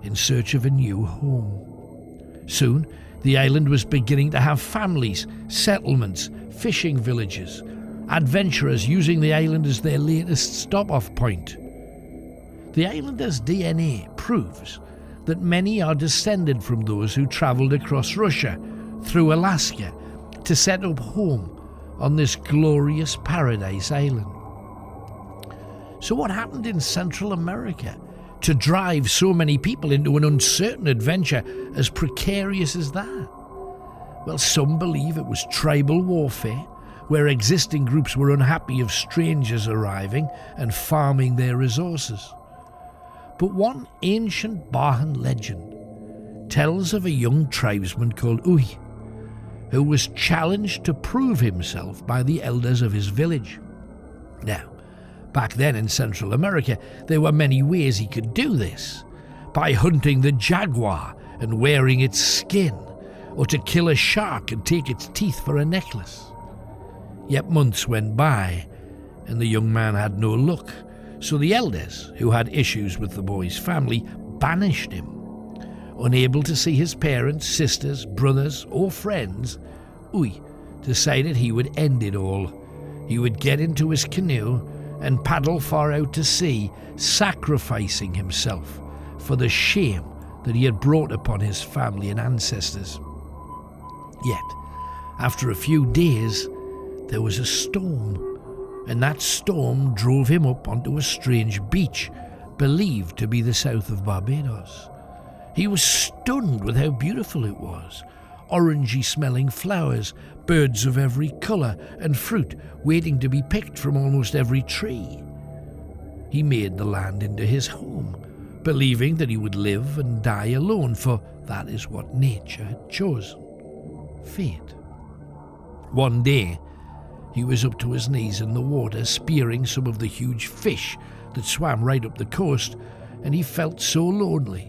in search of a new home. Soon, the island was beginning to have families, settlements, fishing villages, adventurers using the island as their latest stop-off point. The islanders' DNA proves that many are descended from those who travelled across Russia through Alaska to set up home on this glorious Paradise Island. So what happened in Central America to drive so many people into an uncertain adventure as precarious as that? Well, some believe it was tribal warfare, where existing groups were unhappy of strangers arriving and farming their resources. But one ancient Bahan legend tells of a young tribesman called Uy, who was challenged to prove himself by the elders of his village. Now, back then in Central America, there were many ways he could do this. By hunting the jaguar and wearing its skin, or to kill a shark and take its teeth for a necklace. Yet months went by, and the young man had no luck, so the elders, who had issues with the boy's family, banished him. Unable to see his parents, sisters, brothers, or friends, Uy decided he would end it all. He would get into his canoe and paddle far out to sea, sacrificing himself for the shame that he had brought upon his family and ancestors. Yet, after a few days, there was a storm, and that storm drove him up onto a strange beach, believed to be the south of Barbados. He was stunned with how beautiful it was. Orangey-smelling flowers, birds of every colour, and fruit waiting to be picked from almost every tree. He made the land into his home, believing that he would live and die alone, for that is what nature had chosen. Fate. One day, he was up to his knees in the water, spearing some of the huge fish that swam right up the coast, and he felt so lonely.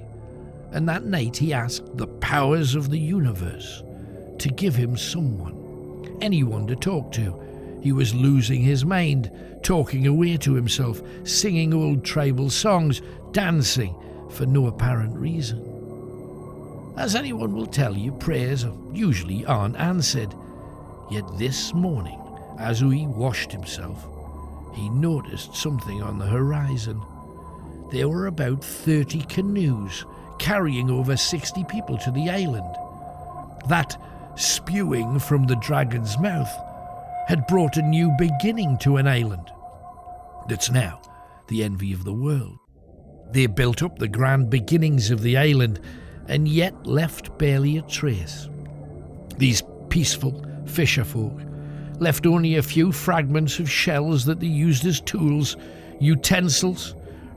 And that night he asked the powers of the universe to give him someone, anyone to talk to. He was losing his mind, talking away to himself, singing old tribal songs, dancing for no apparent reason. As anyone will tell you, prayers usually aren't answered. Yet this morning, as he washed himself, he noticed something on the horizon. There were about 30 canoes carrying over 60 people to the island. That spewing from the dragon's mouth had brought a new beginning to an island that's now the envy of the world. They built up the grand beginnings of the island and yet left barely a trace. These peaceful fisherfolk left only a few fragments of shells that they used as tools, utensils,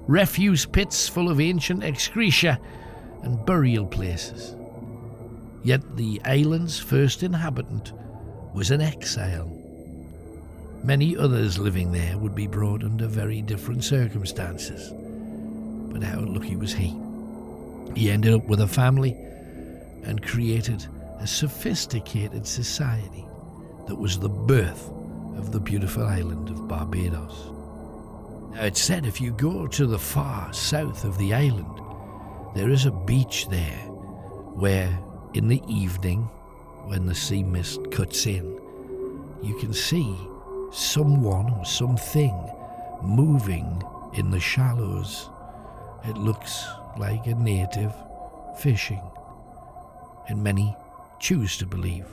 refuse pits full of ancient excreta, and burial places. Yet the island's first inhabitant was an exile. Many others living there would be brought under very different circumstances. But how lucky was he? He ended up with a family and created a sophisticated society that was the birth of the beautiful island of Barbados. Now, it's said if you go to the far south of the island, there is a beach there where, in the evening, when the sea mist cuts in, you can see someone or something moving in the shallows. It looks like a native fishing, and many choose to believe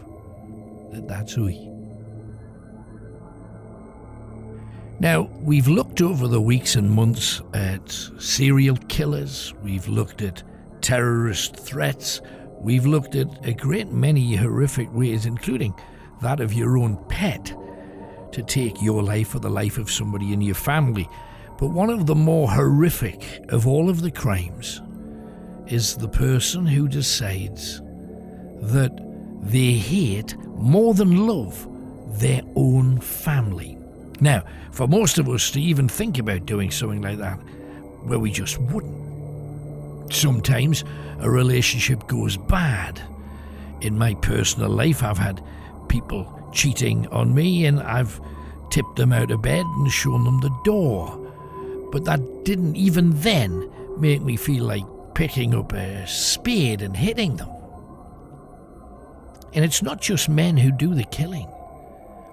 that that's Uy. Now, we've looked over the weeks and months at serial killers, we've looked at terrorist threats, we've looked at a great many horrific ways, including that of your own pet, to take your life or the life of somebody in your family. But one of the more horrific of all of the crimes is the person who decides that they hate more than love their own family. Now, for most of us to even think about doing something like that, well, we just wouldn't. Sometimes a relationship goes bad. In my personal life, I've had people cheating on me and I've tipped them out of bed and shown them the door. But that didn't even then make me feel like picking up a spade and hitting them. And it's not just men who do the killing.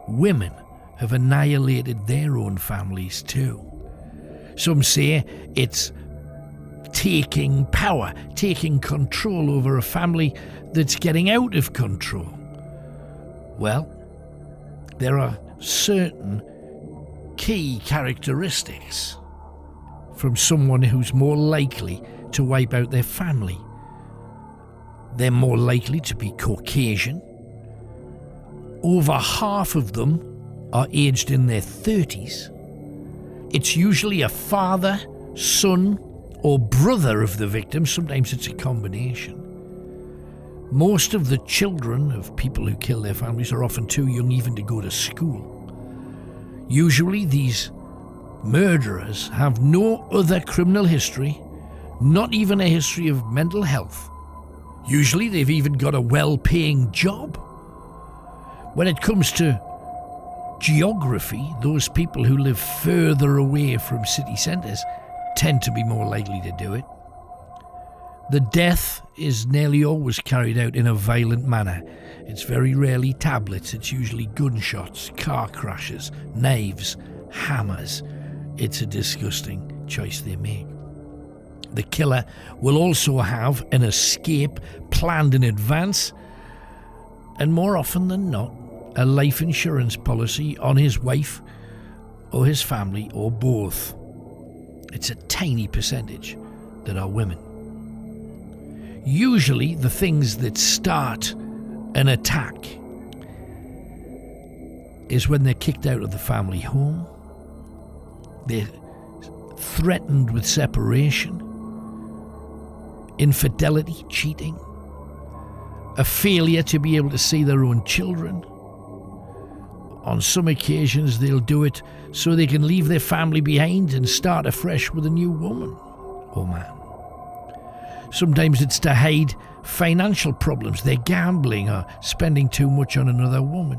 Women have annihilated their own families too. Some say it's taking power, taking control over a family that's getting out of control. Well, there are certain key characteristics from someone who's more likely to wipe out their family. They're more likely to be Caucasian. Over half of them are aged in their 30s. It's usually a father, son, or brother of the victim. Sometimes it's a combination. Most of the children of people who kill their families are often too young even to go to school. Usually these murderers have no other criminal history, not even a history of mental health, Usually they've even got a well-paying job. When it comes to geography, those people who live further away from city centres tend to be more likely to do it. The death is nearly always carried out in a violent manner. It's very rarely tablets, it's usually gunshots, car crashes, knives, hammers. It's a disgusting choice they make. The killer will also have an escape planned in advance, and more often than not, a life insurance policy on his wife or his family or both. It's a tiny percentage that are women. Usually the things that start an attack is when they're kicked out of the family home, they're threatened with separation, infidelity, cheating, a failure to be able to see their own children. On some occasions they'll do it so they can leave their family behind and start afresh with a new woman or man. Sometimes it's to hide financial problems, they're gambling or spending too much on another woman.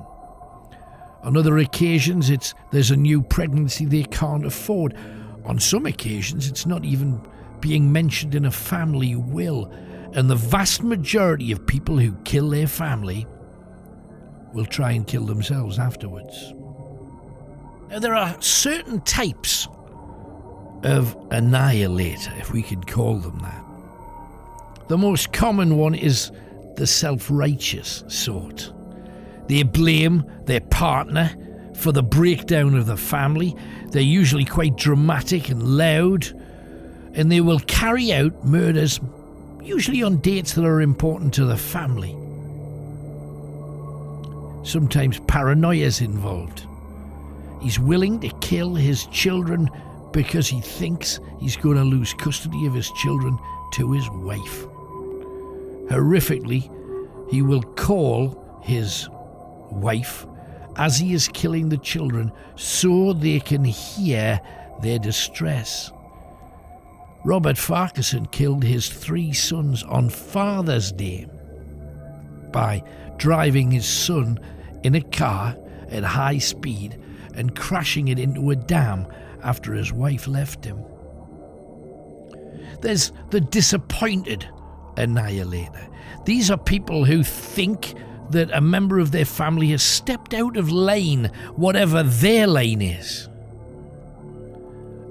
On other occasions there's a new pregnancy they can't afford. On some occasions it's not even being mentioned in a family will, and the vast majority of people who kill their family will try and kill themselves afterwards. Now, there are certain types of annihilator, if we can call them that. The most common one is the self-righteous sort. They blame their partner for the breakdown of the family. They're usually quite dramatic and loud, and they will carry out murders usually on dates that are important to the family. Sometimes paranoia is involved. He's willing to kill his children because he thinks he's going to lose custody of his children to his wife. Horrifically, he will call his wife as he is killing the children so they can hear their distress. Robert Farquharson killed his 3 sons on Father's Day by driving his son in a car at high speed and crashing it into a dam after his wife left him. There's the disappointed annihilator. These are people who think that a member of their family has stepped out of line, whatever their line is.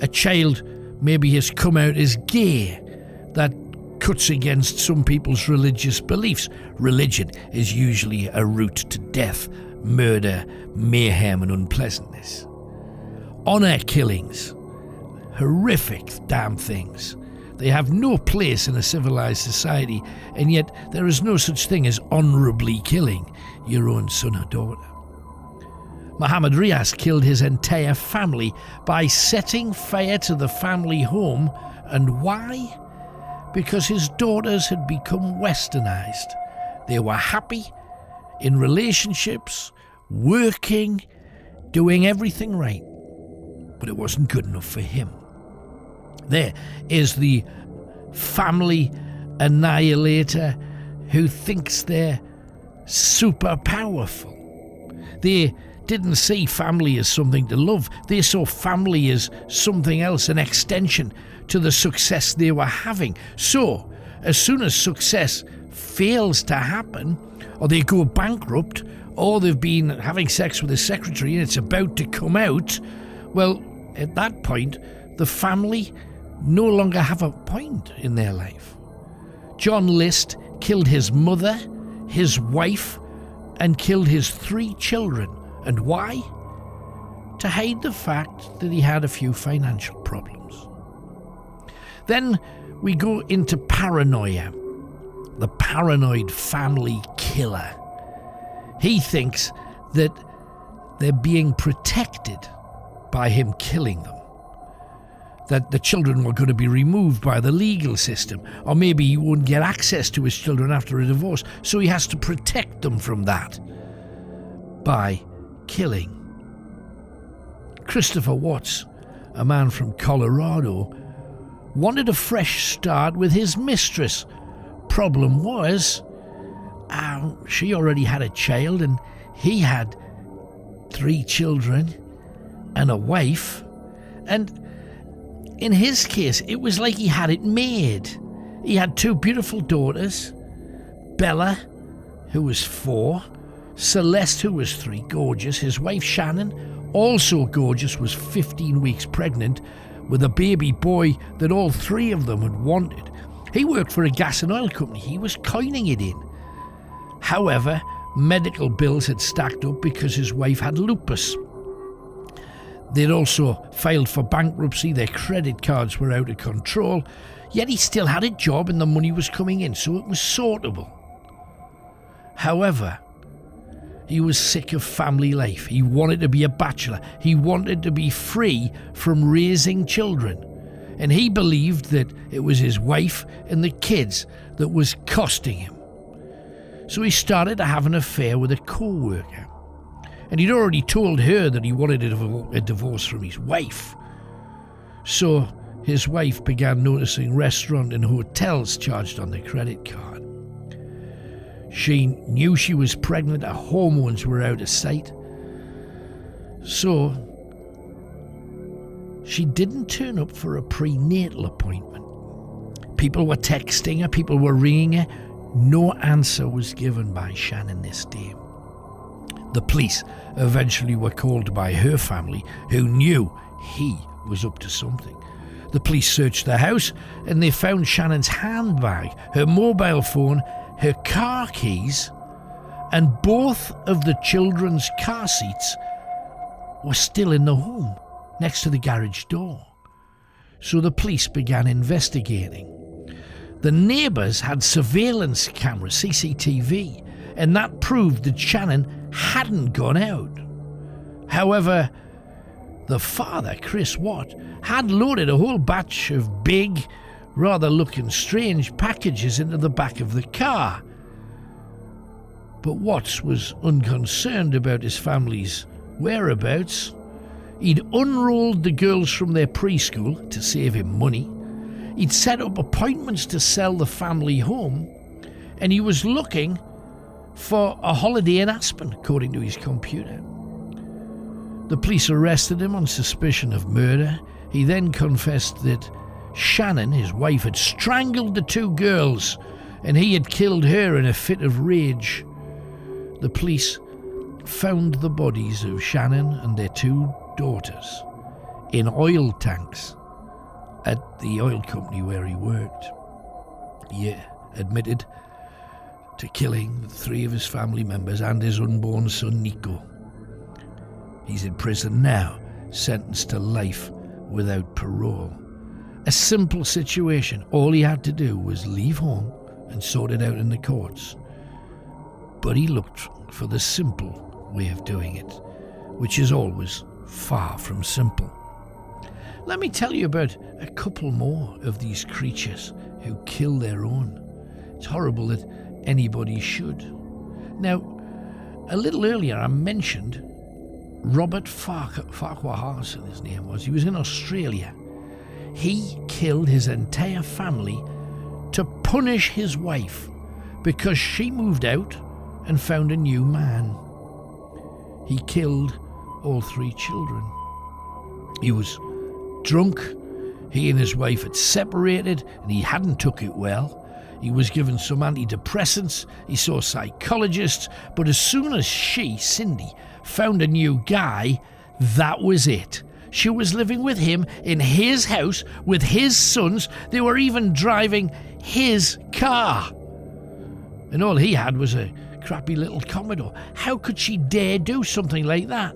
A child maybe has come out as gay. That cuts against some people's religious beliefs. Religion is usually a route to death, murder, mayhem and unpleasantness. Honour killings, horrific damn things. They have no place in a civilized society, and yet there is no such thing as honourably killing your own son or daughter. Muhammad Riaz killed his entire family by setting fire to the family home. And why? Because his daughters had become westernized. They were happy in relationships, working, doing everything right. But it wasn't good enough for him. There is the family annihilator who thinks they're super powerful. They didn't see family as something to love. They saw family as something else, an extension to the success they were having. So, as soon as success fails to happen, or they go bankrupt, or they've been having sex with a secretary and it's about to come out, well, at that point, the family no longer have a point in their life. John List killed his mother, his wife, and killed his 3 children. And why? To hide the fact that he had a few financial problems. Then we go into paranoia, the paranoid family killer. He thinks that they're being protected by him killing them, that the children were going to be removed by the legal system, or maybe he won't get access to his children after a divorce, so he has to protect them from that by killing. Christopher Watts, a man from Colorado, wanted a fresh start with his mistress, problem was, she already had a child and he had 3 children and a wife. And in his case, it was like he had it made. He had 2 beautiful daughters, Bella, who was 4, Celeste, who was 3, gorgeous. His wife Shannon, also gorgeous, was 15 weeks pregnant with a baby boy that all 3 of them had wanted. He worked for a gas and oil company. He was coining it in. However, medical bills had stacked up because his wife had lupus. They'd also filed for bankruptcy. Their credit cards were out of control. Yet he still had a job and the money was coming in, so it was sortable. However, he was sick of family life. He wanted to be a bachelor. He wanted to be free from raising children. And he believed that it was his wife and the kids that was costing him. So he started to have an affair with a co-worker. And he'd already told her that he wanted a divorce from his wife. So his wife began noticing restaurant and hotels charged on the credit card. She knew she was pregnant, her hormones were out of sight. So she didn't turn up for a prenatal appointment. People were texting her, people were ringing her. No answer was given by Shannon this day. The police eventually were called by her family, who knew he was up to something. The police searched the house and they found Shannon's handbag, her mobile phone, her car keys, and both of the children's car seats were still in the home, next to the garage door. So the police began investigating. The neighbours had surveillance cameras, CCTV, and that proved that Shannon hadn't gone out. However, the father, Chris Watt, had loaded a whole batch of big, rather looking strange packages into the back of the car. But Watts was unconcerned about his family's whereabouts. He'd unrolled the girls from their preschool to save him money. He'd set up appointments to sell the family home, and he was looking for a holiday in Aspen, according to his computer. The police arrested him on suspicion of murder. He then confessed that Shannon, his wife, had strangled the 2 girls, and he had killed her in a fit of rage. The police found the bodies of Shannon and their 2 daughters in oil tanks at the oil company where he worked. He admitted to killing 3 of his family members and his unborn son Nico. He's in prison now, sentenced to life without parole. A simple situation. All he had to do was leave home and sort it out in the courts. But he looked for the simple way of doing it, which is always far from simple. Let me tell you about a couple more of these creatures who kill their own. It's horrible that anybody should. Now, a little earlier I mentioned Robert Farquhar, his name was. He was in Australia. He killed his entire family to punish his wife because she moved out and found a new man. He killed all 3 children. He was drunk. He and his wife had separated and he hadn't took it well. He was given some antidepressants. He saw psychologists. But as soon as she, Cindy, found a new guy, that was it. She was living with him in his house with his sons. They were even driving his car. And all he had was a crappy little Commodore. How could she dare do something like that?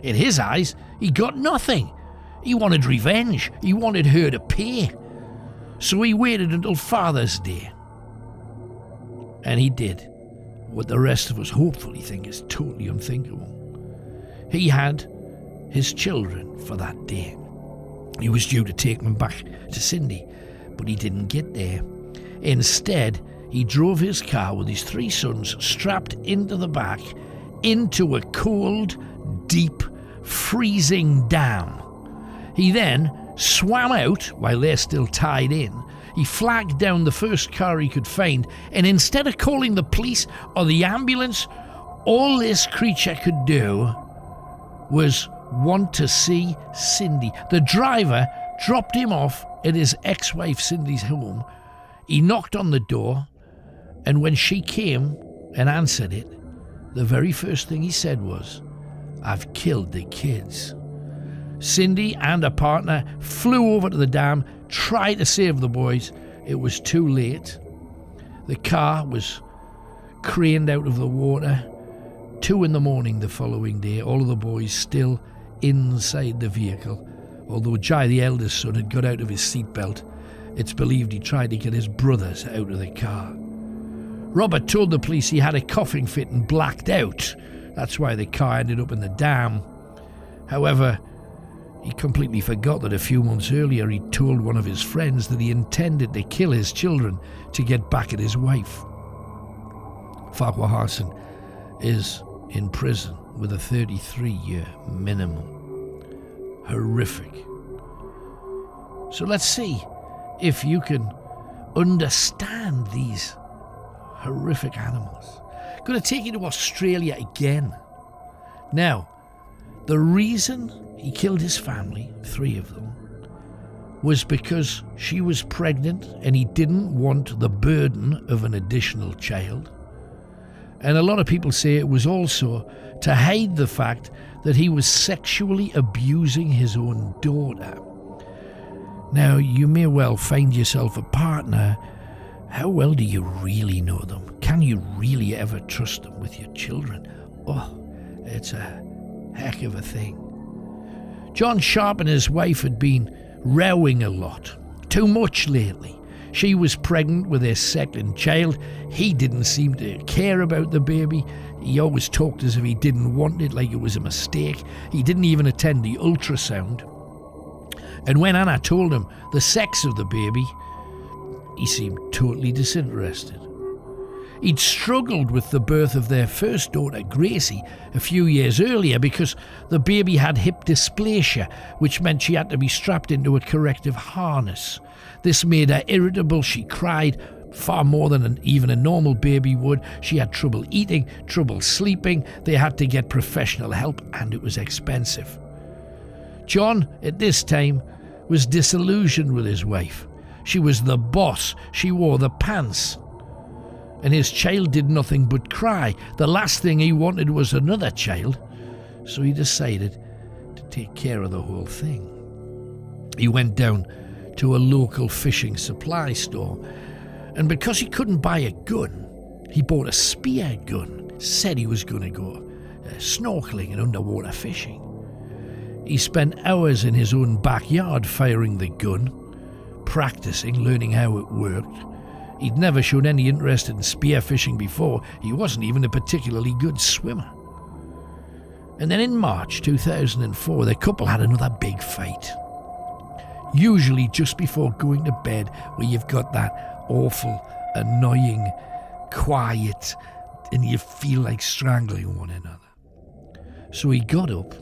In his eyes, he got nothing. He wanted revenge. He wanted her to pay. So he waited until Father's Day. And he did what the rest of us hopefully think is totally unthinkable. He had his children for that day. He was due to take them back to Cindy, but he didn't get there. Instead, he drove his car with his 3 sons strapped into the back into a cold, deep, freezing dam. He then swam out while they're still tied in. He flagged down the first car he could find, and instead of calling the police or the ambulance, all this creature could do was want to see Cindy. The driver dropped him off at his ex-wife Cindy's home. He knocked on the door, and when she came and answered it, the very first thing he said was, "I've killed the kids." Cindy and her partner flew over to the dam, tried to save the boys. It was too late. The car was craned out of the water. 2 a.m. the following day, all of the boys still inside the vehicle. Although Jai, the eldest son, had got out of his seatbelt, it's believed he tried to get his brothers out of the car. Robert told the police he had a coughing fit and blacked out. That's why the car ended up in the dam. However, he completely forgot that a few months earlier he told one of his friends that he intended to kill his children to get back at his wife. Farquhar Harrison is in prison with a 33-year minimum. Horrific. So let's see if you can understand these horrific animals. Going to take you to Australia again. Now, the reason he killed his family, 3 of them, was because she was pregnant and he didn't want the burden of an additional child. And a lot of people say it was also to hide the fact that he was sexually abusing his own daughter. Now, you may well find yourself a partner. How well do you really know them? Can you really ever trust them with your children? Oh, it's a heck of a thing. John Sharp and his wife had been rowing a lot, too much lately. She was pregnant with their second child. He didn't seem to care about the baby. He always talked as if he didn't want it, like it was a mistake. He didn't even attend the ultrasound. And when Anna told him the sex of the baby, he seemed totally disinterested. He'd struggled with the birth of their first daughter, Gracie, a few years earlier because the baby had hip dysplasia, which meant she had to be strapped into a corrective harness. This made her irritable. She cried far more than even a normal baby would. She had trouble eating, trouble sleeping. They had to get professional help, and it was expensive. John, at this time, was disillusioned with his wife. She was the boss. She wore the pants. And his child did nothing but cry. The last thing he wanted was another child. So he decided to take care of the whole thing. He went down to a local fishing supply store. And because he couldn't buy a gun, he bought a spear gun. Said he was going to go snorkeling and underwater fishing. He spent hours in his own backyard firing the gun, practicing, learning how it worked. He'd never shown any interest in spearfishing before. He wasn't even a particularly good swimmer. And then in March 2004, the couple had another big fight. Usually just before going to bed, where you've got that awful, annoying, quiet, and you feel like strangling one another. So he got up,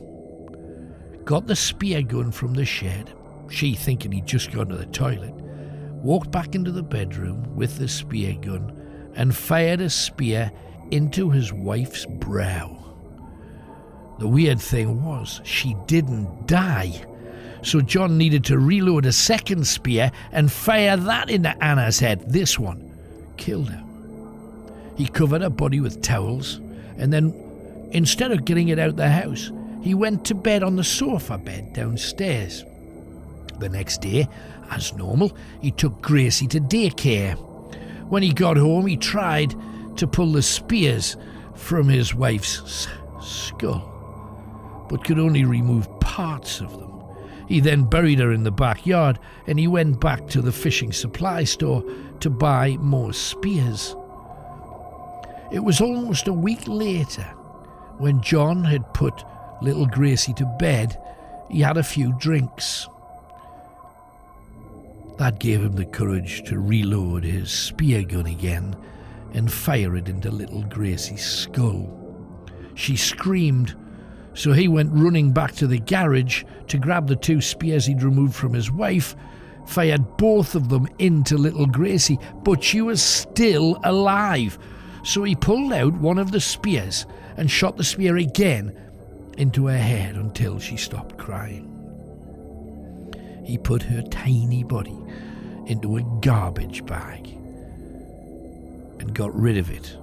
got the spear gun from the shed, she thinking he'd just gone to the toilet, walked back into the bedroom with the spear gun and fired a spear into his wife's brow. The weird thing was, she didn't die. So John needed to reload a second spear and fire that into Anna's head. This one killed her. He covered her body with towels, and then, instead of getting it out the house, he went to bed on the sofa bed downstairs. The next day, as normal, he took Gracie to daycare. When he got home, he tried to pull the spears from his wife's skull, but could only remove parts of them. He then buried her in the backyard, and he went back to the fishing supply store to buy more spears. It was almost a week later, when John had put little Gracie to bed, he had a few drinks. That gave him the courage to reload his spear gun again and fire it into little Gracie's skull. She screamed, so he went running back to the garage to grab the 2 spears he'd removed from his wife, fired both of them into little Gracie, but she was still alive. So he pulled out one of the spears and shot the spear again into her head until she stopped crying. He put her tiny body into a garbage bag and got rid of it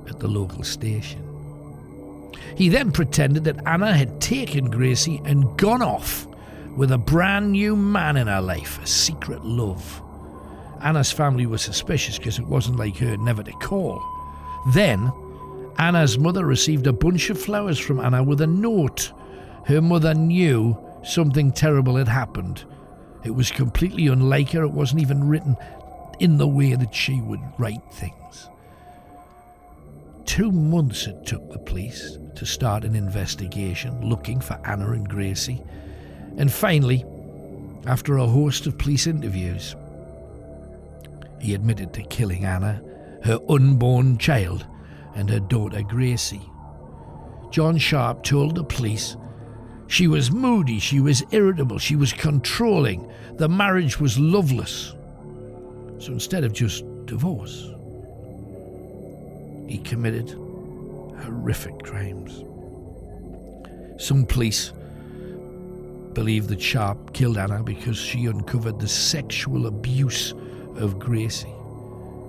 at the local station. He then pretended that Anna had taken Gracie and gone off with a brand new man in her life, a secret love. Anna's family was suspicious because it wasn't like her never to call. Then, Anna's mother received a bunch of flowers from Anna with a note. Her mother knew something terrible had happened. It was completely unlike her. It wasn't even written in the way that she would write things. 2 months it took the police to start an investigation looking for Anna and Gracie. And finally, after a host of police interviews, he admitted to killing Anna, her unborn child, and her daughter Gracie. John Sharp told the police she was moody, she was irritable, she was controlling. The marriage was loveless. So instead of just divorce, he committed horrific crimes. Some police believe that Sharp killed Anna because she uncovered the sexual abuse of Gracie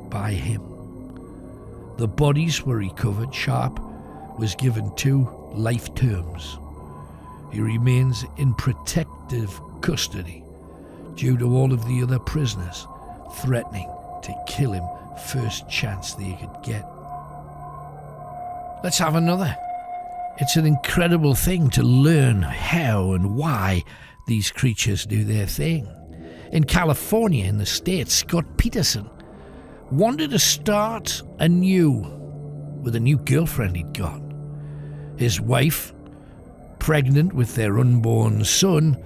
by him. The bodies were recovered. Sharp was given 2 life terms. He remains in protective custody due to all of the other prisoners threatening to kill him first chance they could get. Let's have another. It's an incredible thing to learn how and why these creatures do their thing. In California, in the States, Scott Peterson wanted to start anew with a new girlfriend he'd got. His wife, pregnant with their unborn son,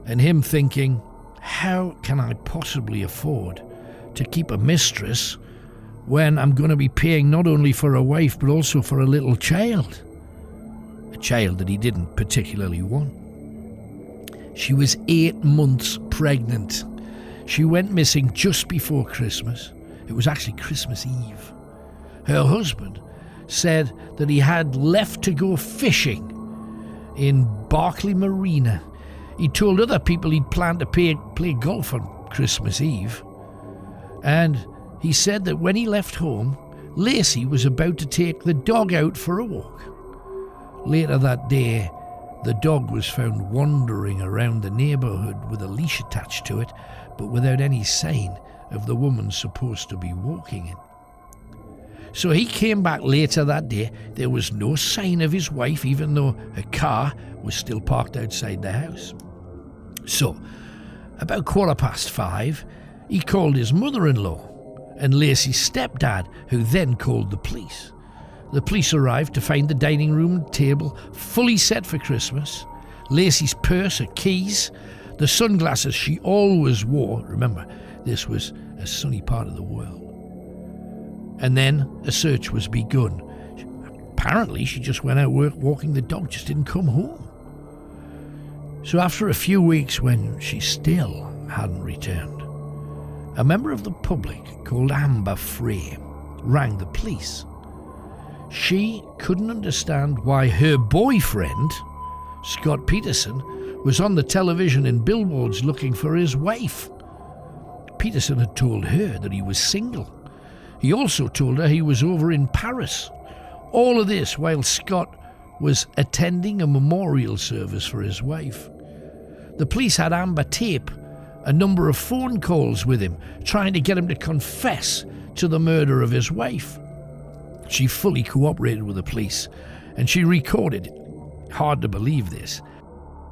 and him thinking, how can I possibly afford to keep a mistress when I'm going to be paying not only for a wife but also for a little child? A child that he didn't particularly want. She was 8 months pregnant. She went missing just before Christmas. It was actually Christmas Eve. Her husband said that he had left to go fishing in Barkley Marina. He told other people he'd planned to play golf on Christmas Eve. And he said that when he left home, Lacey was about to take the dog out for a walk. Later that day, the dog was found wandering around the neighbourhood with a leash attached to it, but without any sign of the woman supposed to be walking it. So he came back later that day. There was no sign of his wife, even though a car was still parked outside the house. So, about 5:15, he called his mother-in-law and Lacey's stepdad, who then called the police. The police arrived to find the dining room table fully set for Christmas, Lacey's purse, her keys, the sunglasses she always wore. Remember, this was a sunny part of the world. And then a search was begun. Apparently, she just went out walking the dog, just didn't come home. So after a few weeks, when she still hadn't returned, a member of the public called Amber Frey rang the police. She couldn't understand why her boyfriend, Scott Peterson, was on the television in billboards looking for his wife. Peterson had told her that he was single. He also told her he was over in Paris. All of this while Scott was attending a memorial service for his wife. The police had Amber tape a number of phone calls with him, trying to get him to confess to the murder of his wife. She fully cooperated with the police, and she recorded, hard to believe this,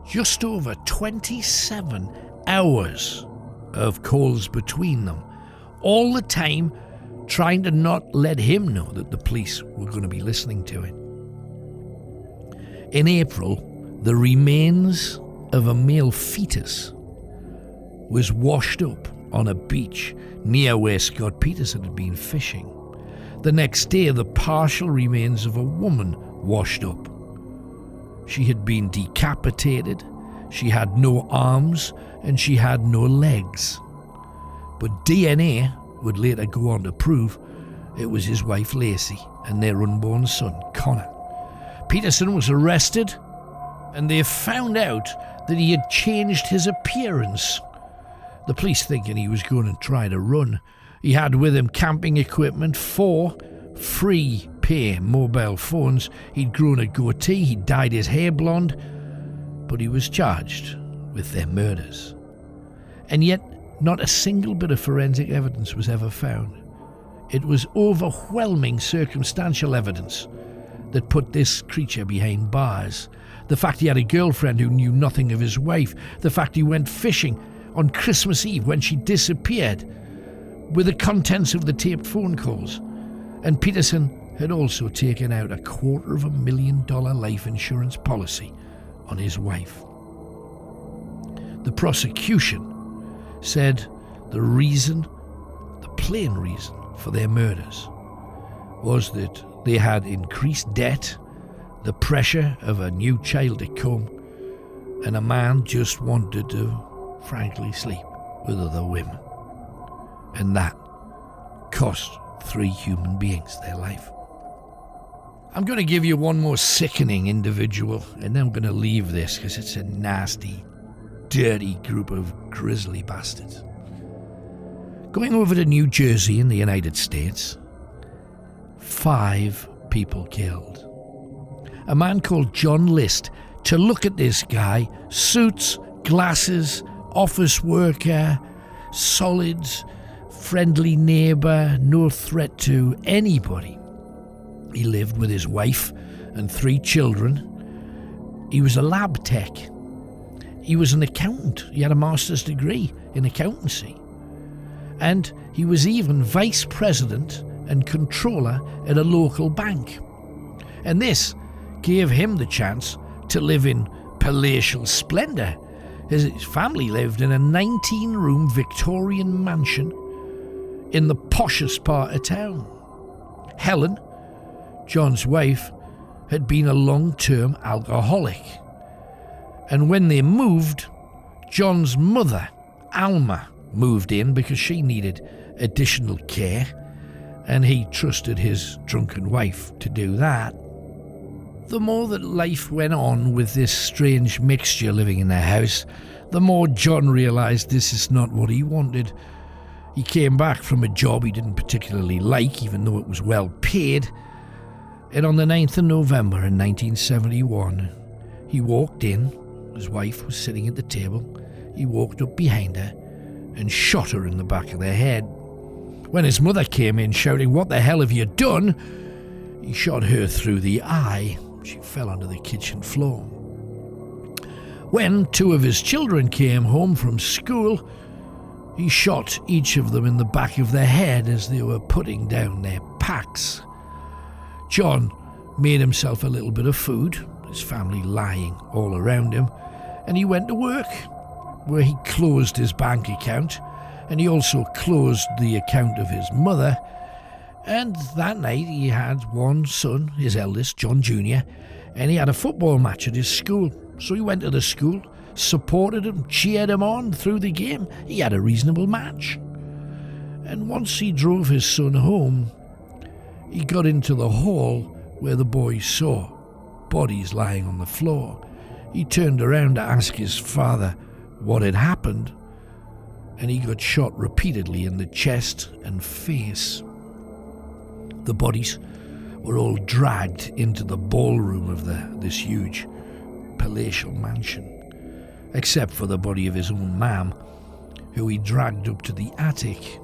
just over 27 hours of calls between them, all the time trying to not let him know that the police were going to be listening to it. In April, the remains of a male fetus was washed up on a beach near where Scott Peterson had been fishing. The next day, the partial remains of a woman washed up. She had been decapitated, She had no arms and she had no legs. But DNA would later go on to prove it was his wife Lacey and their unborn son Connor. Peterson was arrested and they found out that he had changed his appearance. The police thinking he was going to try to run. He had with him camping equipment, 4 free pay mobile phones. He'd grown a goatee, he'd dyed his hair blonde, but he was charged with their murders. And yet, not a single bit of forensic evidence was ever found. It was overwhelming circumstantial evidence that put this creature behind bars. The fact he had a girlfriend who knew nothing of his wife, the fact he went fishing on Christmas Eve when she disappeared, with the contents of the taped phone calls. And Peterson had also taken out a $250,000 life insurance policy on his wife. The prosecution said the plain reason for their murders was that they had increased debt, the pressure of a new child to come, and a man just wanted to, frankly, sleep with other women. And that cost 3 human beings their life. I'm going to give you one more sickening individual, and then I'm going to leave this because it's a nasty, dirty group of grisly bastards. Going over to New Jersey in the United States, 5 people killed. A man called John List. To look at this guy, suits, glasses, office worker, solid, friendly neighbour, no threat to anybody. He lived with his wife and 3 children. He was a lab tech. He was an accountant. He had a master's degree in accountancy. And he was even vice president and controller at a local bank. And this gave him the chance to live in palatial splendour, as his family lived in a 19-room Victorian mansion in the poshest part of town. Helen, John's wife, had been a long-term alcoholic. And when they moved, John's mother, Alma, moved in because she needed additional care, and he trusted his drunken wife to do that. The more that life went on with this strange mixture living in their house, the more John realised this is not what he wanted. He came back from a job he didn't particularly like, even though it was well paid, and on the 9th of November in 1971, he walked in. His wife was sitting at the table. He walked up behind her and shot her in the back of the head. When his mother came in shouting, "What the hell have you done?" he shot her through the eye. She fell onto the kitchen floor. When 2 of his children came home from school, he shot each of them in the back of the head as they were putting down their packs. John made himself a little bit of food, his family lying all around him, and he went to work, where he closed his bank account, and he also closed the account of his mother. And that night he had one son, his eldest, John Jr., and he had a football match at his school. So he went to the school, supported him, cheered him on through the game. He had a reasonable match. And once he drove his son home, he got into the hall where the boys saw bodies lying on the floor. He turned around to ask his father what had happened, and he got shot repeatedly in the chest and face. The bodies were all dragged into the ballroom of this huge palatial mansion, except for the body of his own mum, who he dragged up to the attic.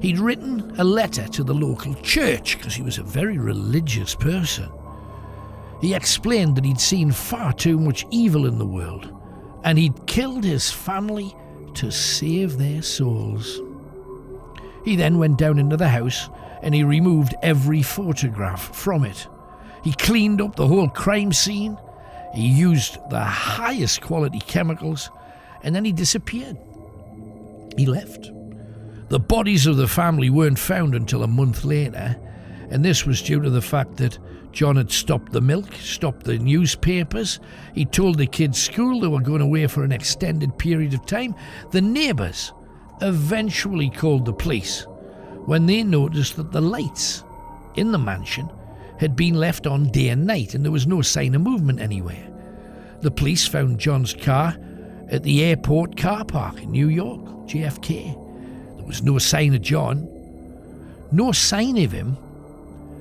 He'd written a letter to the local church because he was a very religious person. He explained that he'd seen far too much evil in the world, and he'd killed his family to save their souls. He then went down into the house and he removed every photograph from it. He cleaned up the whole crime scene, he used the highest quality chemicals, and then he disappeared. He left. The bodies of the family weren't found until a month later, And this was due to the fact that John had stopped the milk, stopped the newspapers. He told the kids' school they were going away for an extended period of time. The neighbours eventually called the police when they noticed that the lights in the mansion had been left on day and night and there was no sign of movement anywhere. The police found John's car at the airport car park in New York, JFK. There was no sign of John, no sign of him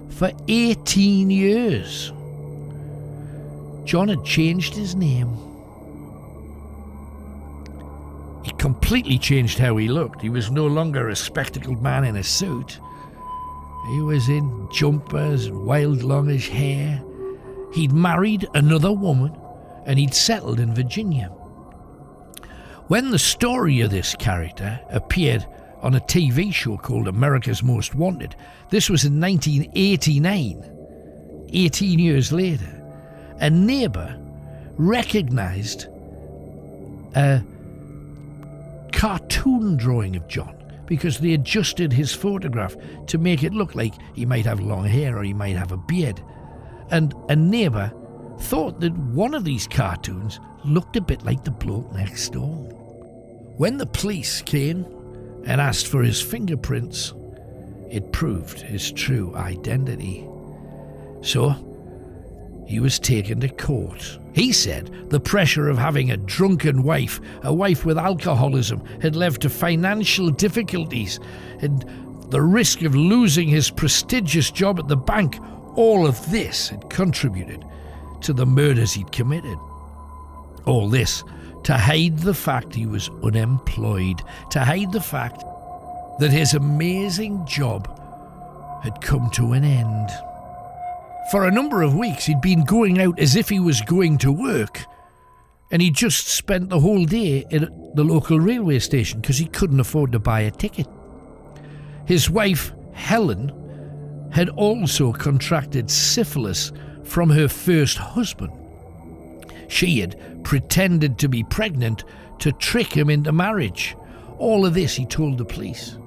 for 18 years. John had changed his name. He completely changed how he looked. He was no longer a spectacled man in a suit. He was in jumpers and wild longish hair. He'd married another woman and he'd settled in Virginia. When the story of this character appeared on a TV show called America's Most Wanted, this was in 1989, 18 years later, a neighbour recognised a cartoon drawing of John because they adjusted his photograph to make it look like he might have long hair or he might have a beard. And a neighbour thought that one of these cartoons looked a bit like the bloke next door. When the police came and asked for his fingerprints, it proved his true identity. So, he was taken to court. He said the pressure of having a drunken wife, a wife with alcoholism, had led to financial difficulties and the risk of losing his prestigious job at the bank. All of this had contributed to the murders he'd committed. All this to hide the fact he was unemployed, to hide the fact that his amazing job had come to an end. For a number of weeks, he'd been going out as if he was going to work, and he just spent the whole day at the local railway station because he couldn't afford to buy a ticket. His wife, Helen, had also contracted syphilis from her first husband. She had pretended to be pregnant to trick him into marriage. All of this he told the police.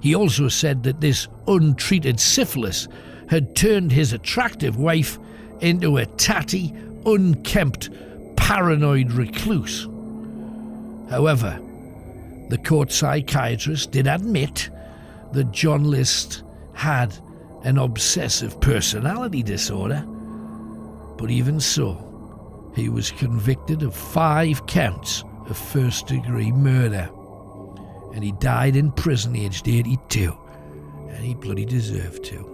He also said that this untreated syphilis had turned his attractive wife into a tatty, unkempt, paranoid recluse. However, the court psychiatrist did admit that John List had an obsessive personality disorder, but even so, he was convicted of 5 counts of first-degree murder, and he died in prison aged 82, and he bloody deserved to.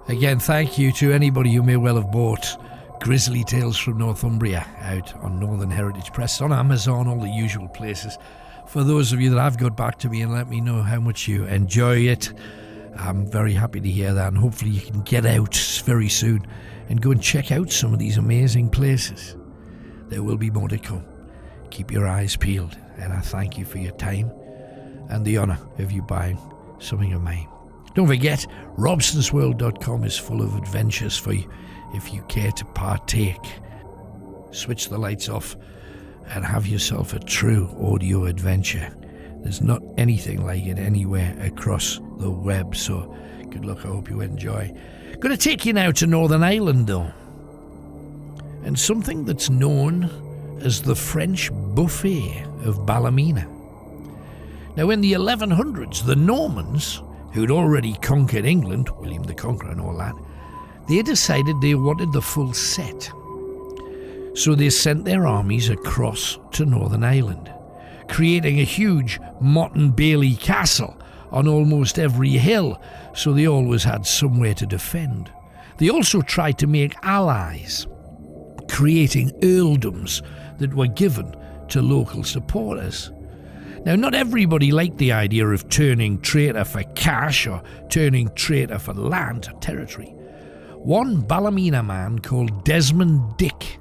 Again, thank you to anybody who may well have bought Grisly Tales from Northumbria out on Northern Heritage Press, on Amazon, all the usual places. For those of you that have got back to me and let me know how much you enjoy it, I'm very happy to hear that, and hopefully you can get out very soon and go and check out some of these amazing places. There will be more to come. Keep your eyes peeled, and I thank you for your time and the honour of you buying something of mine. Don't forget, robsonsworld.com is full of adventures for you if you care to partake. Switch the lights off and have yourself a true audio adventure. There's not anything like it anywhere across the web, so good luck, I hope you enjoy. Going to take you now to Northern Ireland though, and something that's known as the French buffet of Ballymena. Now in the 1100s, the Normans, who'd already conquered England, William the Conqueror and all that, they decided they wanted the full set. So they sent their armies across to Northern Ireland, creating a huge Mott and Bailey castle on almost every hill, so they always had somewhere to defend. They also tried to make allies, creating earldoms that were given to local supporters. Now, not everybody liked the idea of turning traitor for cash or turning traitor for land or territory. One Ballymena man called Desmond Dick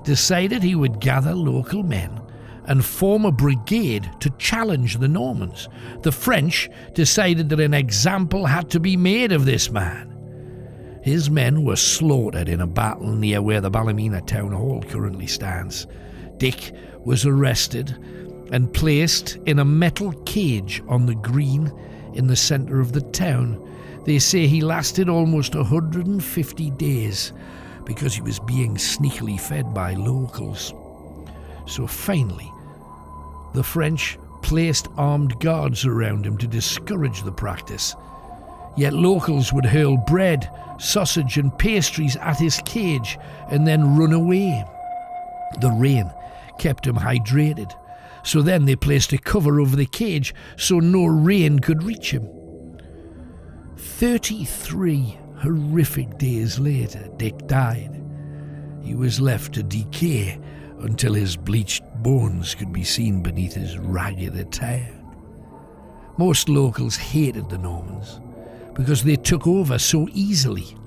decided he would gather local men and form a brigade to challenge the Normans. The French decided that an example had to be made of this man. His men were slaughtered in a battle near where the Ballymena town hall currently stands. Dick was arrested and placed in a metal cage on the green in the centre of the town. They say he lasted almost 150 days because he was being sneakily fed by locals. So finally, the French placed armed guards around him to discourage the practice. Yet locals would hurl bread, sausage and pastries at his cage and then run away. The rain kept him hydrated, so then they placed a cover over the cage so no rain could reach him. 33 horrific days later, Dick died. He was left to decay until his bleached bones could be seen beneath his ragged attire. Most locals hated the Normans because they took over so easily,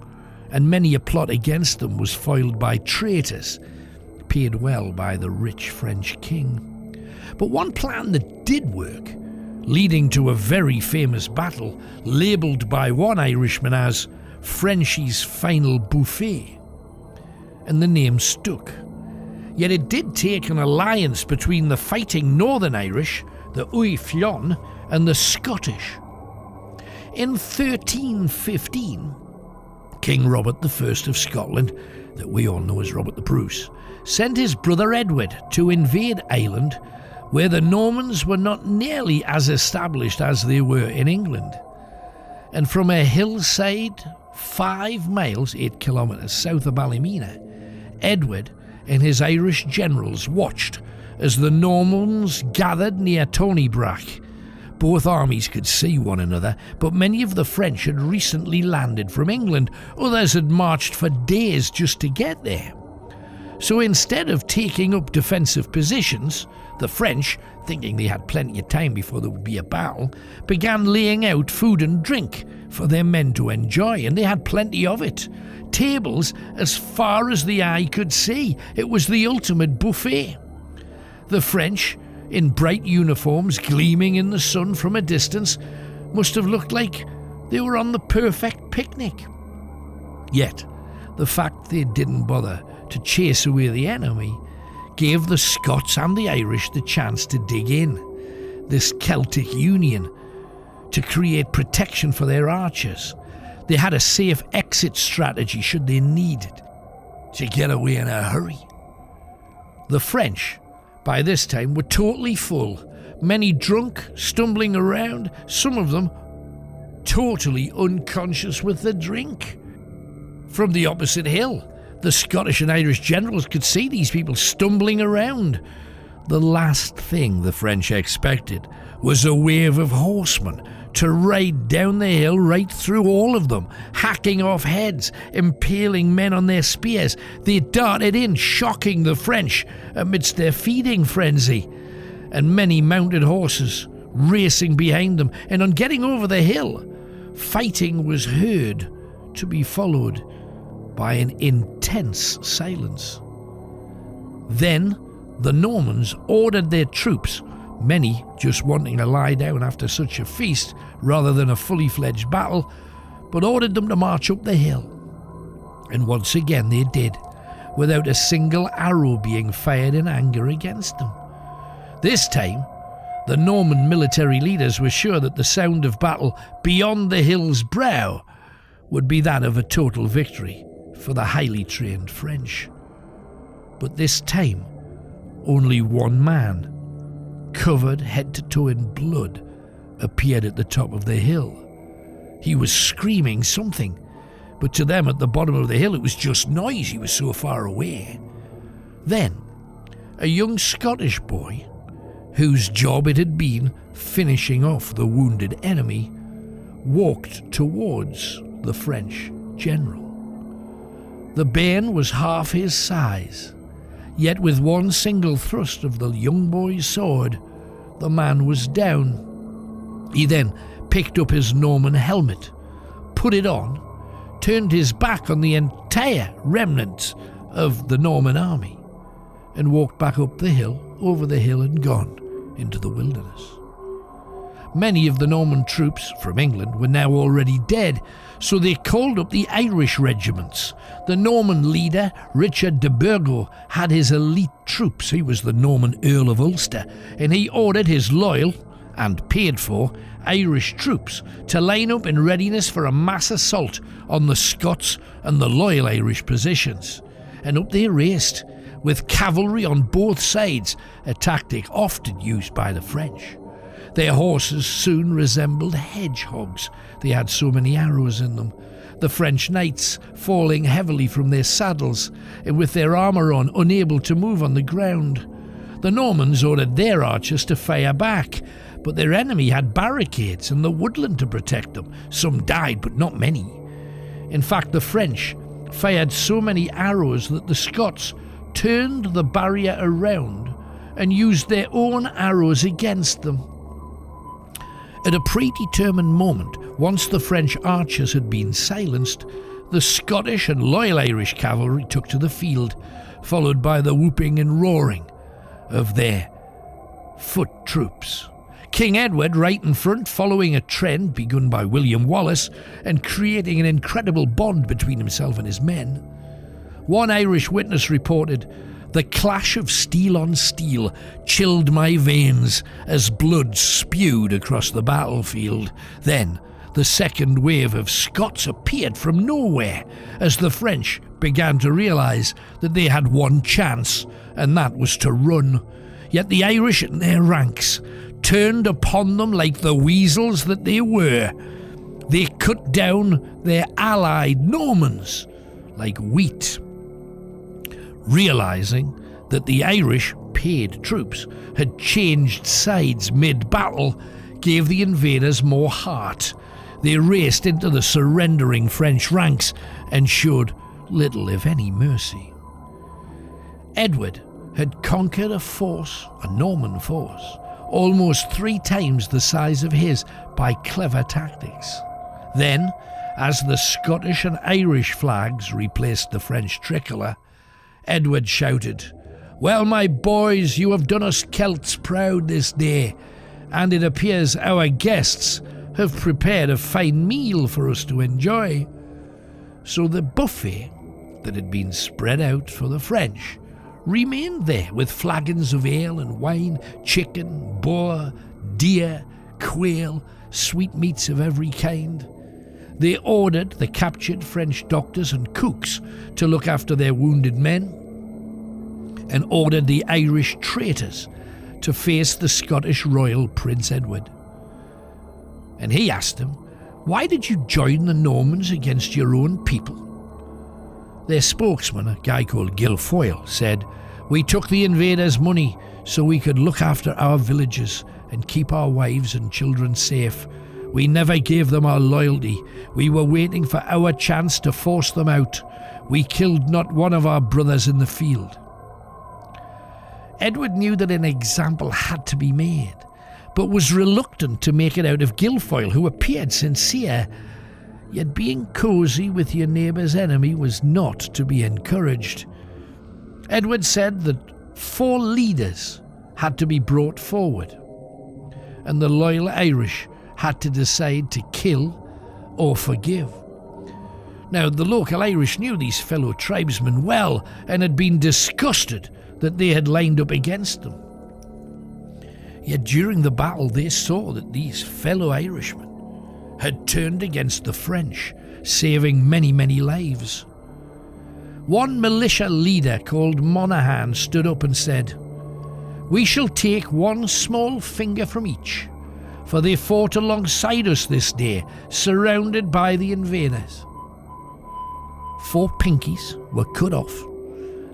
and many a plot against them was foiled by traitors, paid well by the rich French king. But one plan that did work, leading to a very famous battle labelled by one Irishman as Frenchy's Final Buffet, and the name stuck. Yet it did take an alliance between the fighting Northern Irish, the Uí Fionn, and the Scottish. In 1315, King Robert I of Scotland, that we all know as Robert the Bruce, sent his brother Edward to invade Ireland, where the Normans were not nearly as established as they were in England. And from a hillside 5 miles, 8 kilometres south of Ballymena, Edward and his Irish generals watched as the Normans gathered near Tonybrack. Both armies could see one another, but many of the French had recently landed from England. Others had marched for days just to get there. So instead of taking up defensive positions, the French, thinking they had plenty of time before there would be a battle, began laying out food and drink for their men to enjoy, and they had plenty of it. Tables as far as the eye could see. It was the ultimate buffet. The French, in bright uniforms gleaming in the sun from a distance, must have looked like they were on the perfect picnic. Yet, the fact they didn't bother to chase away the enemy gave the Scots and the Irish the chance to dig in, this Celtic union, to create protection for their archers. They had a safe exit strategy should they need it, to get away in a hurry. The French, by this time, were totally full, many drunk, stumbling around, some of them totally unconscious with the drink. From the opposite hill, the Scottish and Irish generals could see these people stumbling around. The last thing the French expected was a wave of horsemen to ride down the hill right through all of them, hacking off heads, impaling men on their spears. They darted in, shocking the French amidst their feeding frenzy, and many mounted horses racing behind them. And on getting over the hill, fighting was heard, to be followed by an intense silence. Then the Normans ordered their troops, many just wanting to lie down after such a feast rather than a fully fledged battle, but ordered them to march up the hill. And once again they did, without a single arrow being fired in anger against them. This time, the Norman military leaders were sure that the sound of battle beyond the hill's brow would be that of a total victory for the highly trained French. But this time, only one man, covered head to toe in blood, appeared at the top of the hill. He was screaming something, but to them at the bottom of the hill it was just noise, he was so far away. Then, a young Scottish boy, whose job it had been finishing off the wounded enemy, walked towards the French general. The bairn was half his size, yet with one single thrust of the young boy's sword, the man was down. He then picked up his Norman helmet, put it on, turned his back on the entire remnant of the Norman army, and walked back up the hill, over the hill, and gone into the wilderness. Many of the Norman troops from England were now already dead, so they called up the Irish regiments. The Norman leader, Richard de Burgo, had his elite troops. He was the Norman Earl of Ulster, and he ordered his loyal, and paid for, Irish troops to line up in readiness for a mass assault on the Scots and the loyal Irish positions. And up they raced, with cavalry on both sides, a tactic often used by the French. Their horses soon resembled hedgehogs, they had so many arrows in them, the French knights falling heavily from their saddles and with their armour on, unable to move on the ground. The Normans ordered their archers to fire back, but their enemy had barricades and the woodland to protect them. Some died, but not many. In fact, the French fired so many arrows that the Scots turned the barrier around and used their own arrows against them. At a predetermined moment, once the French archers had been silenced, the Scottish and loyal Irish cavalry took to the field, followed by the whooping and roaring of their foot troops. King Edward right in front, following a trend begun by William Wallace and creating an incredible bond between himself and his men. One Irish witness reported, "The clash of steel on steel chilled my veins as blood spewed across the battlefield. Then the second wave of Scots appeared from nowhere as the French began to realise that they had one chance, and that was to run. Yet the Irish in their ranks turned upon them like the weasels that they were. They cut down their allied Normans like wheat." Realising that the Irish paid troops had changed sides mid-battle, gave the invaders more heart. They raced into the surrendering French ranks and showed little, if any, mercy. Edward had conquered a Norman force, almost 3 times the size of his, by clever tactics. Then, as the Scottish and Irish flags replaced the French tricolour, Edward shouted, "Well, my boys, you have done us Celts proud this day, and it appears our guests have prepared a fine meal for us to enjoy." So the buffet that had been spread out for the French remained there, with flagons of ale and wine, chicken, boar, deer, quail, sweetmeats of every kind. They ordered the captured French doctors and cooks to look after their wounded men, and ordered the Irish traitors to face the Scottish royal Prince Edward. And he asked them, "Why did you join the Normans against your own people?" Their spokesman, a guy called Guilfoyle, said, "We took the invaders' money so we could look after our villages and keep our wives and children safe. We never gave them our loyalty. We were waiting for our chance to force them out. We killed not one of our brothers in the field." Edward knew that an example had to be made, but was reluctant to make it out of Guilfoyle, who appeared sincere. Yet being cosy with your neighbour's enemy was not to be encouraged. Edward said that 4 leaders had to be brought forward, and the loyal Irish had to decide to kill or forgive. Now, the local Irish knew these fellow tribesmen well and had been disgusted that they had lined up against them. Yet during the battle they saw that these fellow Irishmen had turned against the French, saving many, many lives. One militia leader called Monaghan stood up and said, "We shall take 1 small finger from each, for they fought alongside us this day, surrounded by the invaders." 4 pinkies were cut off,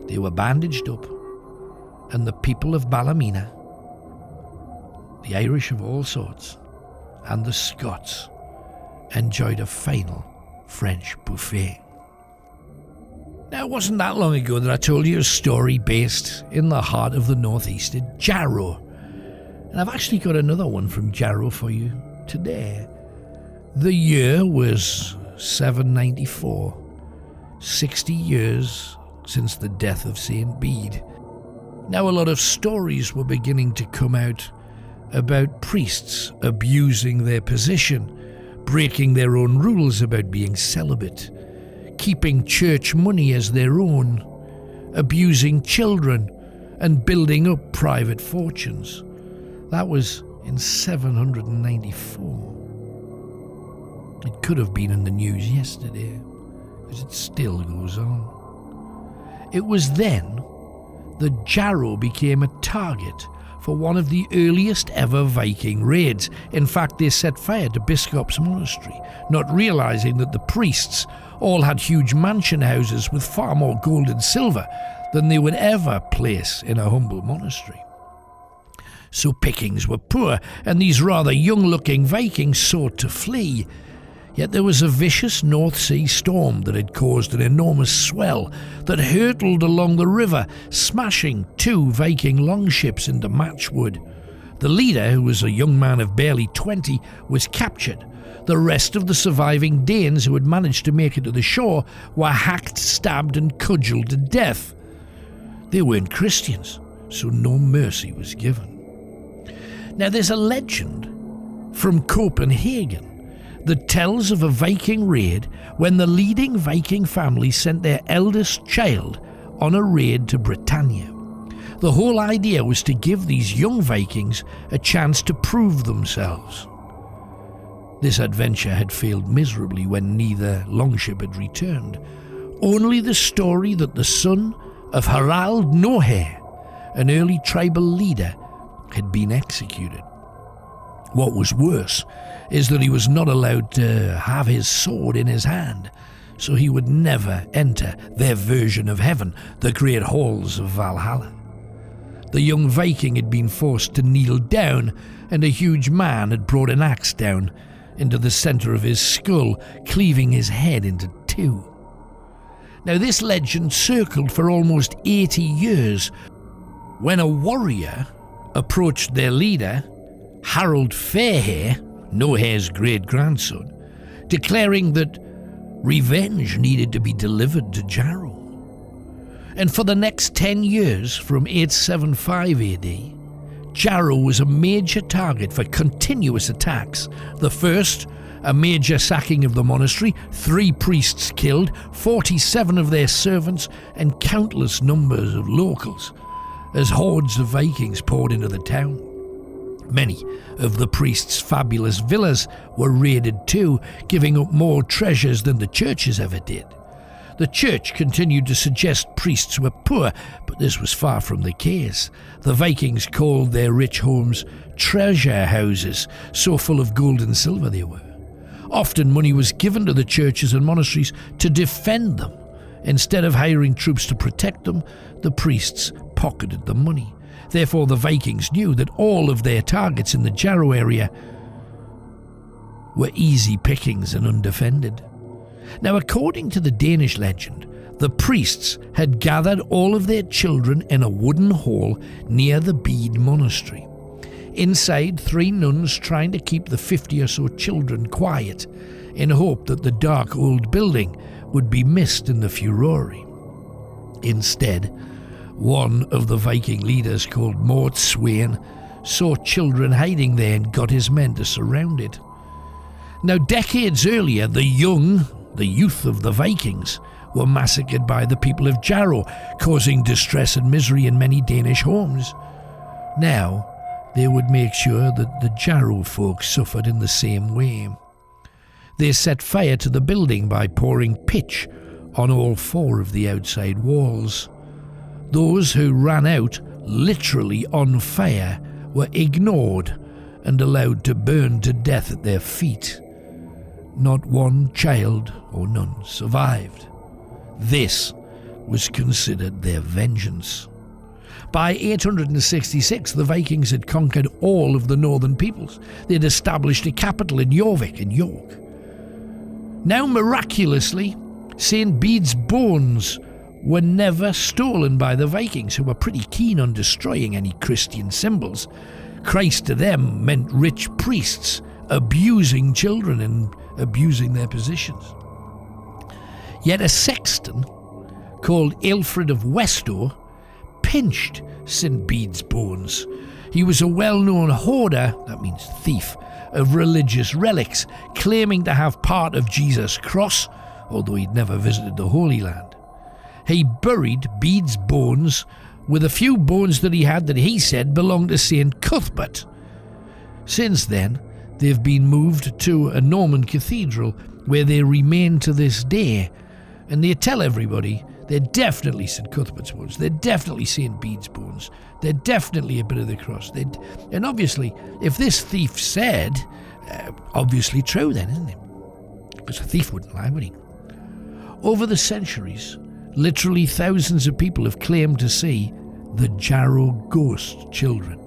they were bandaged up, and the people of Ballymena, the Irish of all sorts, and the Scots enjoyed a final French buffet. Now, it wasn't that long ago that I told you a story based in the heart of the northeast at Jarrow, and I've actually got another one from Jarrow for you today. The year was 794, 60 years since the death of St. Bede. Now, a lot of stories were beginning to come out about priests abusing their position, breaking their own rules about being celibate, keeping church money as their own, abusing children, and building up private fortunes. That was in 794. It could have been in the news yesterday, because it still goes on. It was then that Jarrow became a target for one of the earliest ever Viking raids. In fact, they set fire to Biskop's monastery, not realising that the priests all had huge mansion houses with far more gold and silver than they would ever place in a humble monastery. So pickings were poor, and these rather young-looking Vikings sought to flee. Yet there was a vicious North Sea storm that had caused an enormous swell that hurtled along the river, smashing 2 Viking longships into matchwood. The leader, who was a young man of barely 20, was captured. The rest of the surviving Danes who had managed to make it to the shore were hacked, stabbed and cudgeled to death. They weren't Christians, so no mercy was given. Now there's a legend from Copenhagen that tells of a Viking raid when the leading Viking family sent their eldest child on a raid to Britannia. The whole idea was to give these young Vikings a chance to prove themselves. This adventure had failed miserably when neither longship had returned. Only the story that the son of Harald Nohair, an early tribal leader, had been executed. What was worse is that he was not allowed to have his sword in his hand, so he would never enter their version of heaven, the great halls of Valhalla. The young Viking had been forced to kneel down, and a huge man had brought an axe down into the centre of his skull, cleaving his head into 2. Now this legend circled for almost 80 years. When a warrior approached their leader, Harold Fairhair, Nohair's great-grandson, declaring that revenge needed to be delivered to Jarrow. And for the next 10 years, from 875 AD, Jarrow was a major target for continuous attacks. The first, a major sacking of the monastery, 3 priests killed, 47 of their servants, and countless numbers of locals, as hordes of Vikings poured into the town. Many of the priests' fabulous villas were raided too, giving up more treasures than the churches ever did. The church continued to suggest priests were poor, but this was far from the case. The Vikings called their rich homes treasure houses, so full of gold and silver they were. Often money was given to the churches and monasteries to defend them. Instead of hiring troops to protect them, the priests pocketed the money. Therefore, the Vikings knew that all of their targets in the Jarrow area were easy pickings and undefended. Now, according to the Danish legend, the priests had gathered all of their children in a wooden hall near the Bede monastery. Inside, 3 nuns trying to keep the 50 or so children quiet in hope that the dark old building would be missed in the furore. Instead, one of the Viking leaders, called Mort Swain, saw children hiding there and got his men to surround it. Now, decades earlier, the youth of the Vikings, were massacred by the people of Jarrow, causing distress and misery in many Danish homes. Now, they would make sure that the Jarrow folk suffered in the same way. They set fire to the building by pouring pitch on all 4 of the outside walls. Those who ran out, literally on fire, were ignored and allowed to burn to death at their feet. Not one child or nun survived. This was considered their vengeance. By 866, the Vikings had conquered all of the northern peoples. They had established a capital in Jorvik in York. Now, miraculously, St. Bede's bones were never stolen by the Vikings, who were pretty keen on destroying any Christian symbols. Christ to them meant rich priests abusing children and abusing their positions. Yet a sexton called Aelfred of Westoe pinched St. Bede's bones. He was a well-known hoarder, that means thief, of religious relics, claiming to have part of Jesus' cross, although he'd never visited the Holy Land. He buried Bede's bones with a few bones that he had that he said belonged to St. Cuthbert. Since then, they've been moved to a Norman cathedral where they remain to this day, and they tell everybody they're definitely St Cuthbert's bones, they're definitely St Bede's bones, they're definitely a bit of the cross. And obviously, if this thief said, obviously true then, isn't it? Because a thief wouldn't lie, would he? Over the centuries, literally thousands of people have claimed to see the Jarrow ghost children.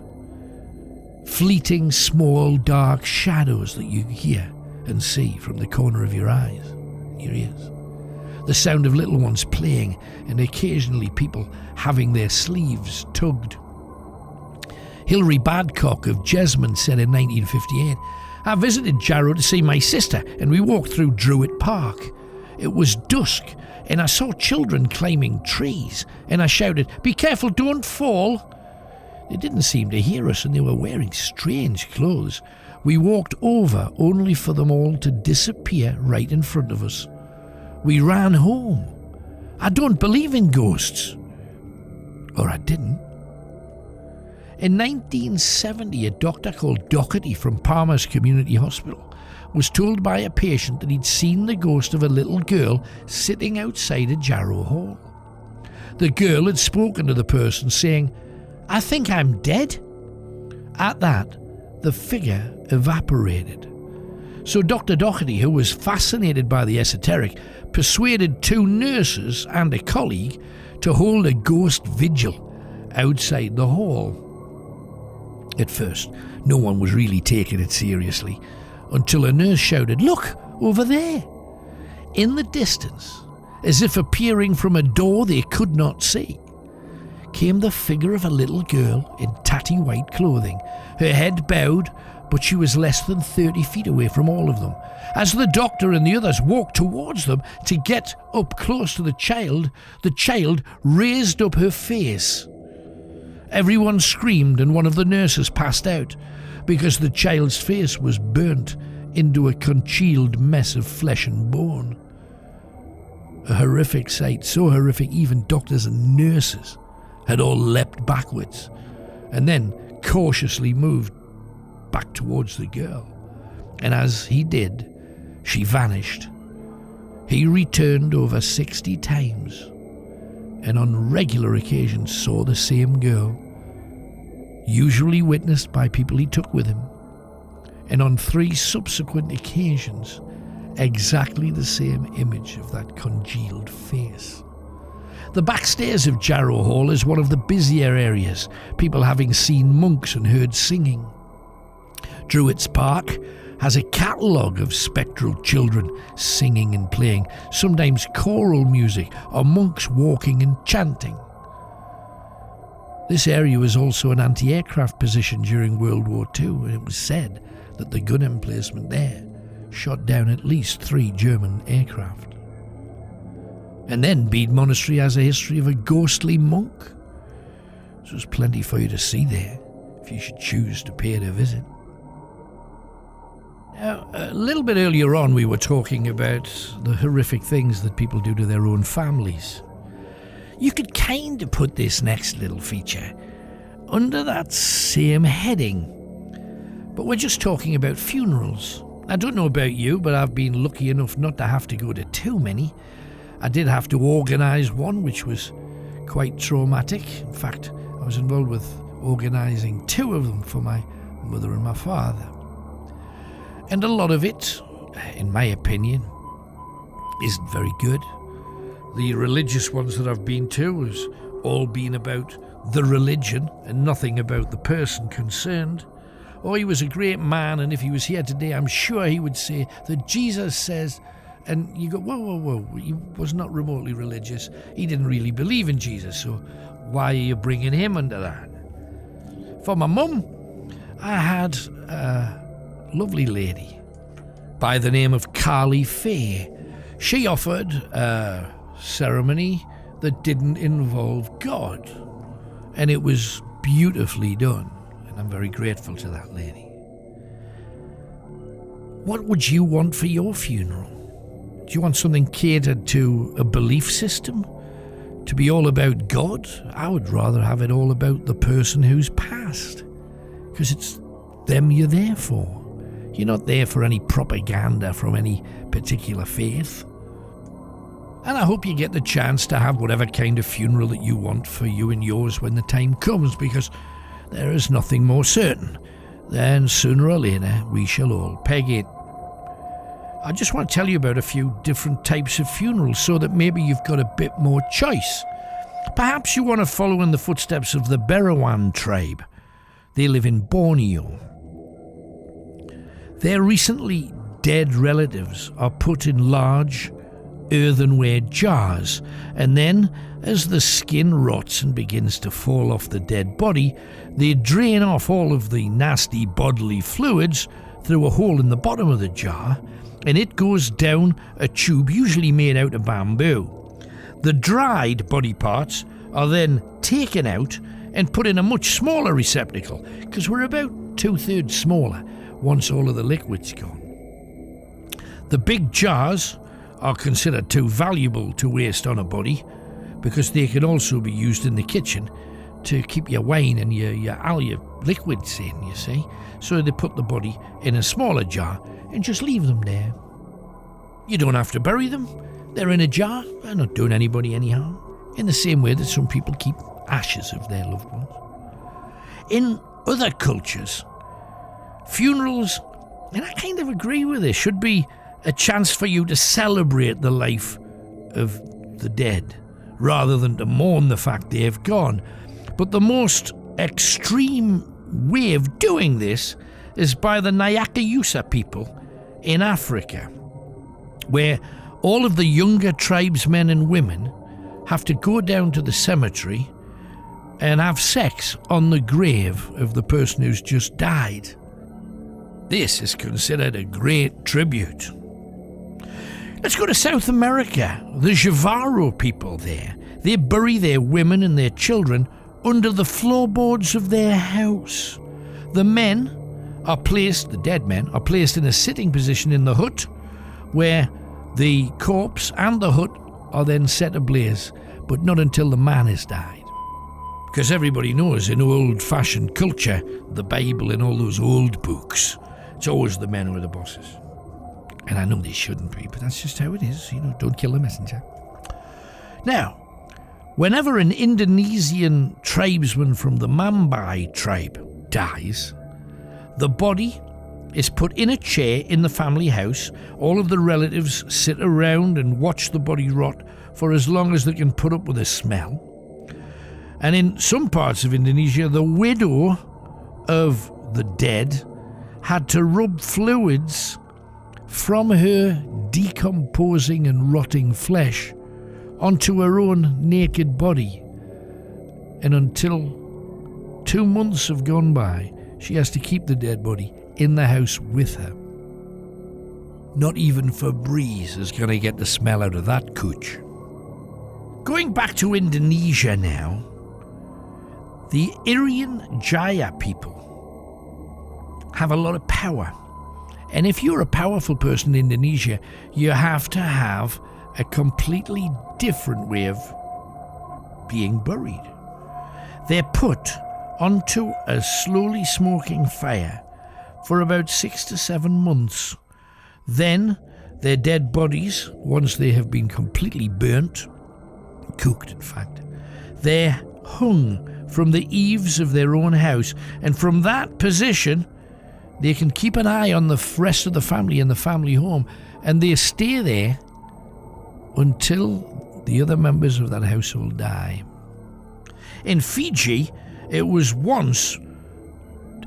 Fleeting, small, dark shadows that you hear and see from the corner of your eyes, your ears. The sound of little ones playing, and occasionally people having their sleeves tugged. Hilary Badcock of Jesmond said in 1958, "I visited Jarrow to see my sister, and we walked through Druitt Park. It was dusk, and I saw children climbing trees, and I shouted, 'Be careful, don't fall!' They didn't seem to hear us, and they were wearing strange clothes. We walked over only for them all to disappear right in front of us. We ran home. I don't believe in ghosts." Or I didn't. In 1970, a doctor called Doherty from Palmer's Community Hospital was told by a patient that he'd seen the ghost of a little girl sitting outside a Jarrow Hall. The girl had spoken to the person saying, "I think I'm dead." At that, the figure evaporated. So Dr. Doherty, who was fascinated by the esoteric, persuaded 2 nurses and a colleague to hold a ghost vigil outside the hall. At first, no one was really taking it seriously, until a nurse shouted, "Look, over there!" In the distance, as if appearing from a door they could not see, came the figure of a little girl in tatty white clothing, her head bowed, but she was less than 30 feet away from all of them. As the doctor and the others walked towards them to get up close to the child raised up her face. Everyone screamed, and one of the nurses passed out because the child's face was burnt into a congealed mess of flesh and bone. A horrific sight, so horrific even doctors and nurses had all leapt backwards and then cautiously moved back towards the girl. And as he did, she vanished. He returned over 60 times, and on regular occasions saw the same girl, usually witnessed by people he took with him, and on 3 subsequent occasions, exactly the same image of that congealed face. The backstairs of Jarrow Hall is one of the busier areas, people having seen monks and heard singing. Druitt's Park has a catalogue of spectral children singing and playing, sometimes choral music or monks walking and chanting. This area was also an anti-aircraft position during World War II, and it was said that the gun emplacement there shot down at least 3 German aircraft. And then Bede Monastery has a history of a ghostly monk. So there's plenty for you to see there, if you should choose to pay it a visit. Now, a little bit earlier on we were talking about the horrific things that people do to their own families. You could kind of put this next little feature under that same heading. But we're just talking about funerals. I don't know about you, but I've been lucky enough not to have to go to too many. I did have to organise one, which was quite traumatic. In fact, I was involved with organising 2 of them for my mother and my father. And a lot of it, in my opinion, isn't very good. The religious ones that I've been to has all been about the religion and nothing about the person concerned. Oh, he was a great man, and if he was here today, I'm sure he would say that Jesus says, and you go, whoa, he was not remotely religious. He didn't really believe in Jesus, so why are you bringing him into that? For my mum, I had a lovely lady by the name of Carly Fay. She offered a ceremony that didn't involve God, and it was beautifully done, and I'm very grateful to that lady. What would you want for your funeral? Do you want something catered to a belief system? To be all about God? I would rather have it all about the person who's passed, because it's them you're there for. You're not there for any propaganda from any particular faith. And I hope you get the chance to have whatever kind of funeral that you want for you and yours when the time comes, because there is nothing more certain than sooner or later we shall all peg it. I just want to tell you about a few different types of funerals so that maybe you've got a bit more choice. Perhaps you want to follow in the footsteps of the Berawan tribe. They live in Borneo. Their recently dead relatives are put in large earthenware jars, and then as the skin rots and begins to fall off the dead body, they drain off all of the nasty bodily fluids through a hole in the bottom of the jar, and it goes down a tube usually made out of bamboo. The dried body parts are then taken out and put in a much smaller receptacle, because we're about 2/3 smaller once all of the liquid's gone. The big jars are considered too valuable to waste on a body, because they can also be used in the kitchen to keep your wine and all your liquids in, you see. So they put the body in a smaller jar and just leave them there. You don't have to bury them. They're in a jar. They're not doing anybody any harm, in the same way that some people keep ashes of their loved ones. In other cultures, funerals, and I kind of agree with this, should be a chance for you to celebrate the life of the dead, rather than to mourn the fact they have gone. But the most extreme way of doing this is by the Nyakayusa people in Africa, where all of the younger tribesmen and women have to go down to the cemetery and have sex on the grave of the person who's just died. This is considered a great tribute. Let's go to South America. The Javaro people there, they bury their women and their children under the floorboards of their house. The dead men are placed in a sitting position in the hut, where the corpse and the hut are then set ablaze, but not until the man has died. Because everybody knows in old-fashioned culture, the Bible and all those old books, it's always the men who are the bosses. And I know they shouldn't be, but that's just how it is. Don't kill the messenger. Now, whenever an Indonesian tribesman from the Mambai tribe dies, the body is put in a chair in the family house. All of the relatives sit around and watch the body rot for as long as they can put up with the smell. And in some parts of Indonesia, the widow of the dead had to rub fluids from her decomposing and rotting flesh onto her own naked body. And until 2 months have gone by, she has to keep the dead body in the house with her. Not even Febreze is going to get the smell out of that cooch. Going back to Indonesia now, the Irian Jaya people have a lot of power. And if you're a powerful person in Indonesia, you have to have a completely different way of being buried. They're put onto a slowly smoking fire for about 6 to 7 months. Then their dead bodies, once they have been completely burnt, cooked in fact, they're hung from the eaves of their own house, and from that position they can keep an eye on the rest of the family in the family home, and they stay there until the other members of that household die. In Fiji, it was once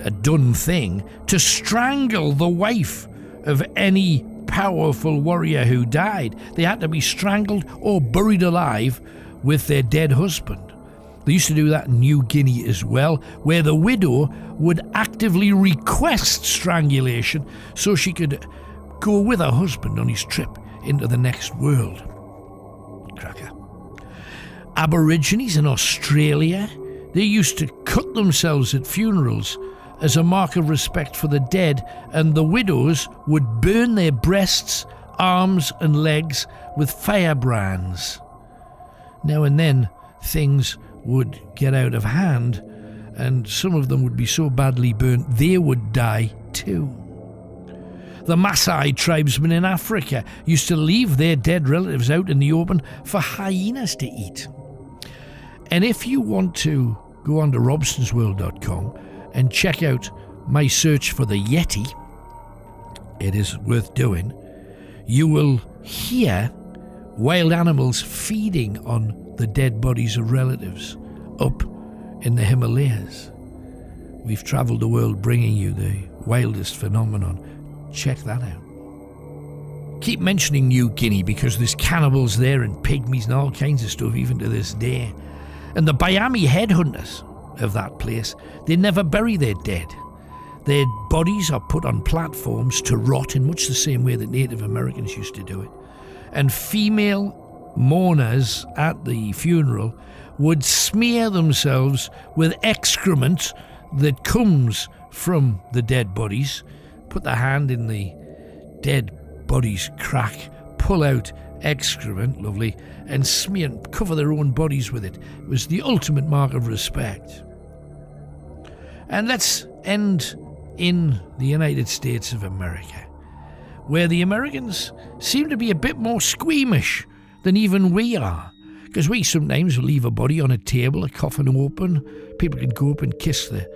a done thing to strangle the wife of any powerful warrior who died. They had to be strangled or buried alive with their dead husband. They used to do that in New Guinea as well, where the widow would actively request strangulation so she could go with her husband on his trip into the next world. Cracker. Aborigines in Australia, they used to cut themselves at funerals as a mark of respect for the dead, and the widows would burn their breasts, arms and legs with firebrands. Now and then things would get out of hand, and some of them would be so badly burnt they would die too. The Maasai tribesmen in Africa used to leave their dead relatives out in the open for hyenas to eat. And if you want to go on to robsonsworld.com and check out my search for the Yeti, it is worth doing. You will hear wild animals feeding on the dead bodies of relatives up in the Himalayas. We've travelled the world bringing you the wildest phenomenon. Check that out. Keep mentioning New Guinea because there's cannibals there and pygmies and all kinds of stuff even to this day. And the Miami headhunters of that place, they never bury their dead. Their bodies are put on platforms to rot in much the same way that Native Americans used to do it. And female mourners at the funeral would smear themselves with excrement that comes from the dead bodies, put their hand in the dead body's crack, pull out excrement, lovely, and smear and cover their own bodies with it. It was the ultimate mark of respect. And let's end in the United States of America, where the Americans seem to be a bit more squeamish than even we are. Because we sometimes will leave a body on a table, a coffin open. People can go up and kiss the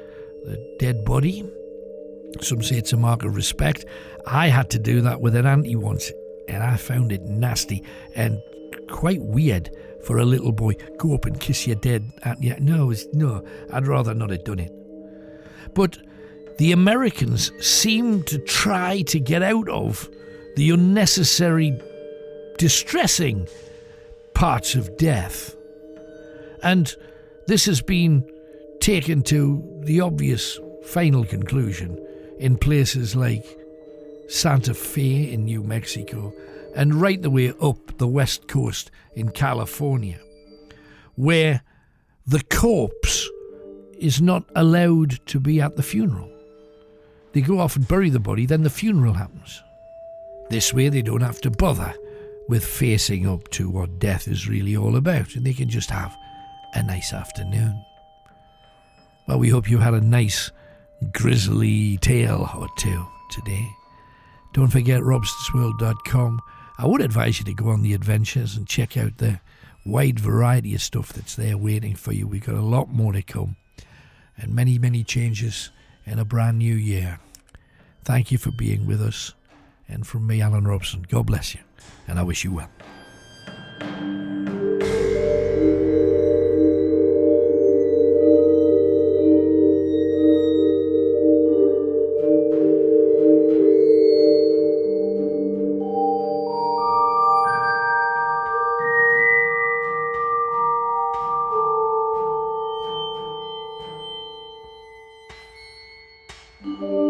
dead body. Some say it's a mark of respect. I had to do that with an auntie once, and I found it nasty and quite weird for a little boy. Go up and kiss your dead auntie. No, I'd rather not have done it. But the Americans seem to try to get out of the unnecessary, distressing parts of death. And this has been taken to the obvious final conclusion in places like Santa Fe in New Mexico and right the way up the west coast in California, where the corpse is not allowed to be at the funeral. They go off and bury the body, then the funeral happens. This way they don't have to bother with facing up to what death is really all about, and they can just have a nice afternoon. Well, we hope you had a nice grisly tale or two today. Don't forget robsonsworld.com. I would advise you to go on the adventures and check out the wide variety of stuff that's there waiting for you. We've got a lot more to come and many, many changes in a brand new year. Thank you for being with us. And from me, Alan Robson, God bless you, and I wish you well. Mm-hmm.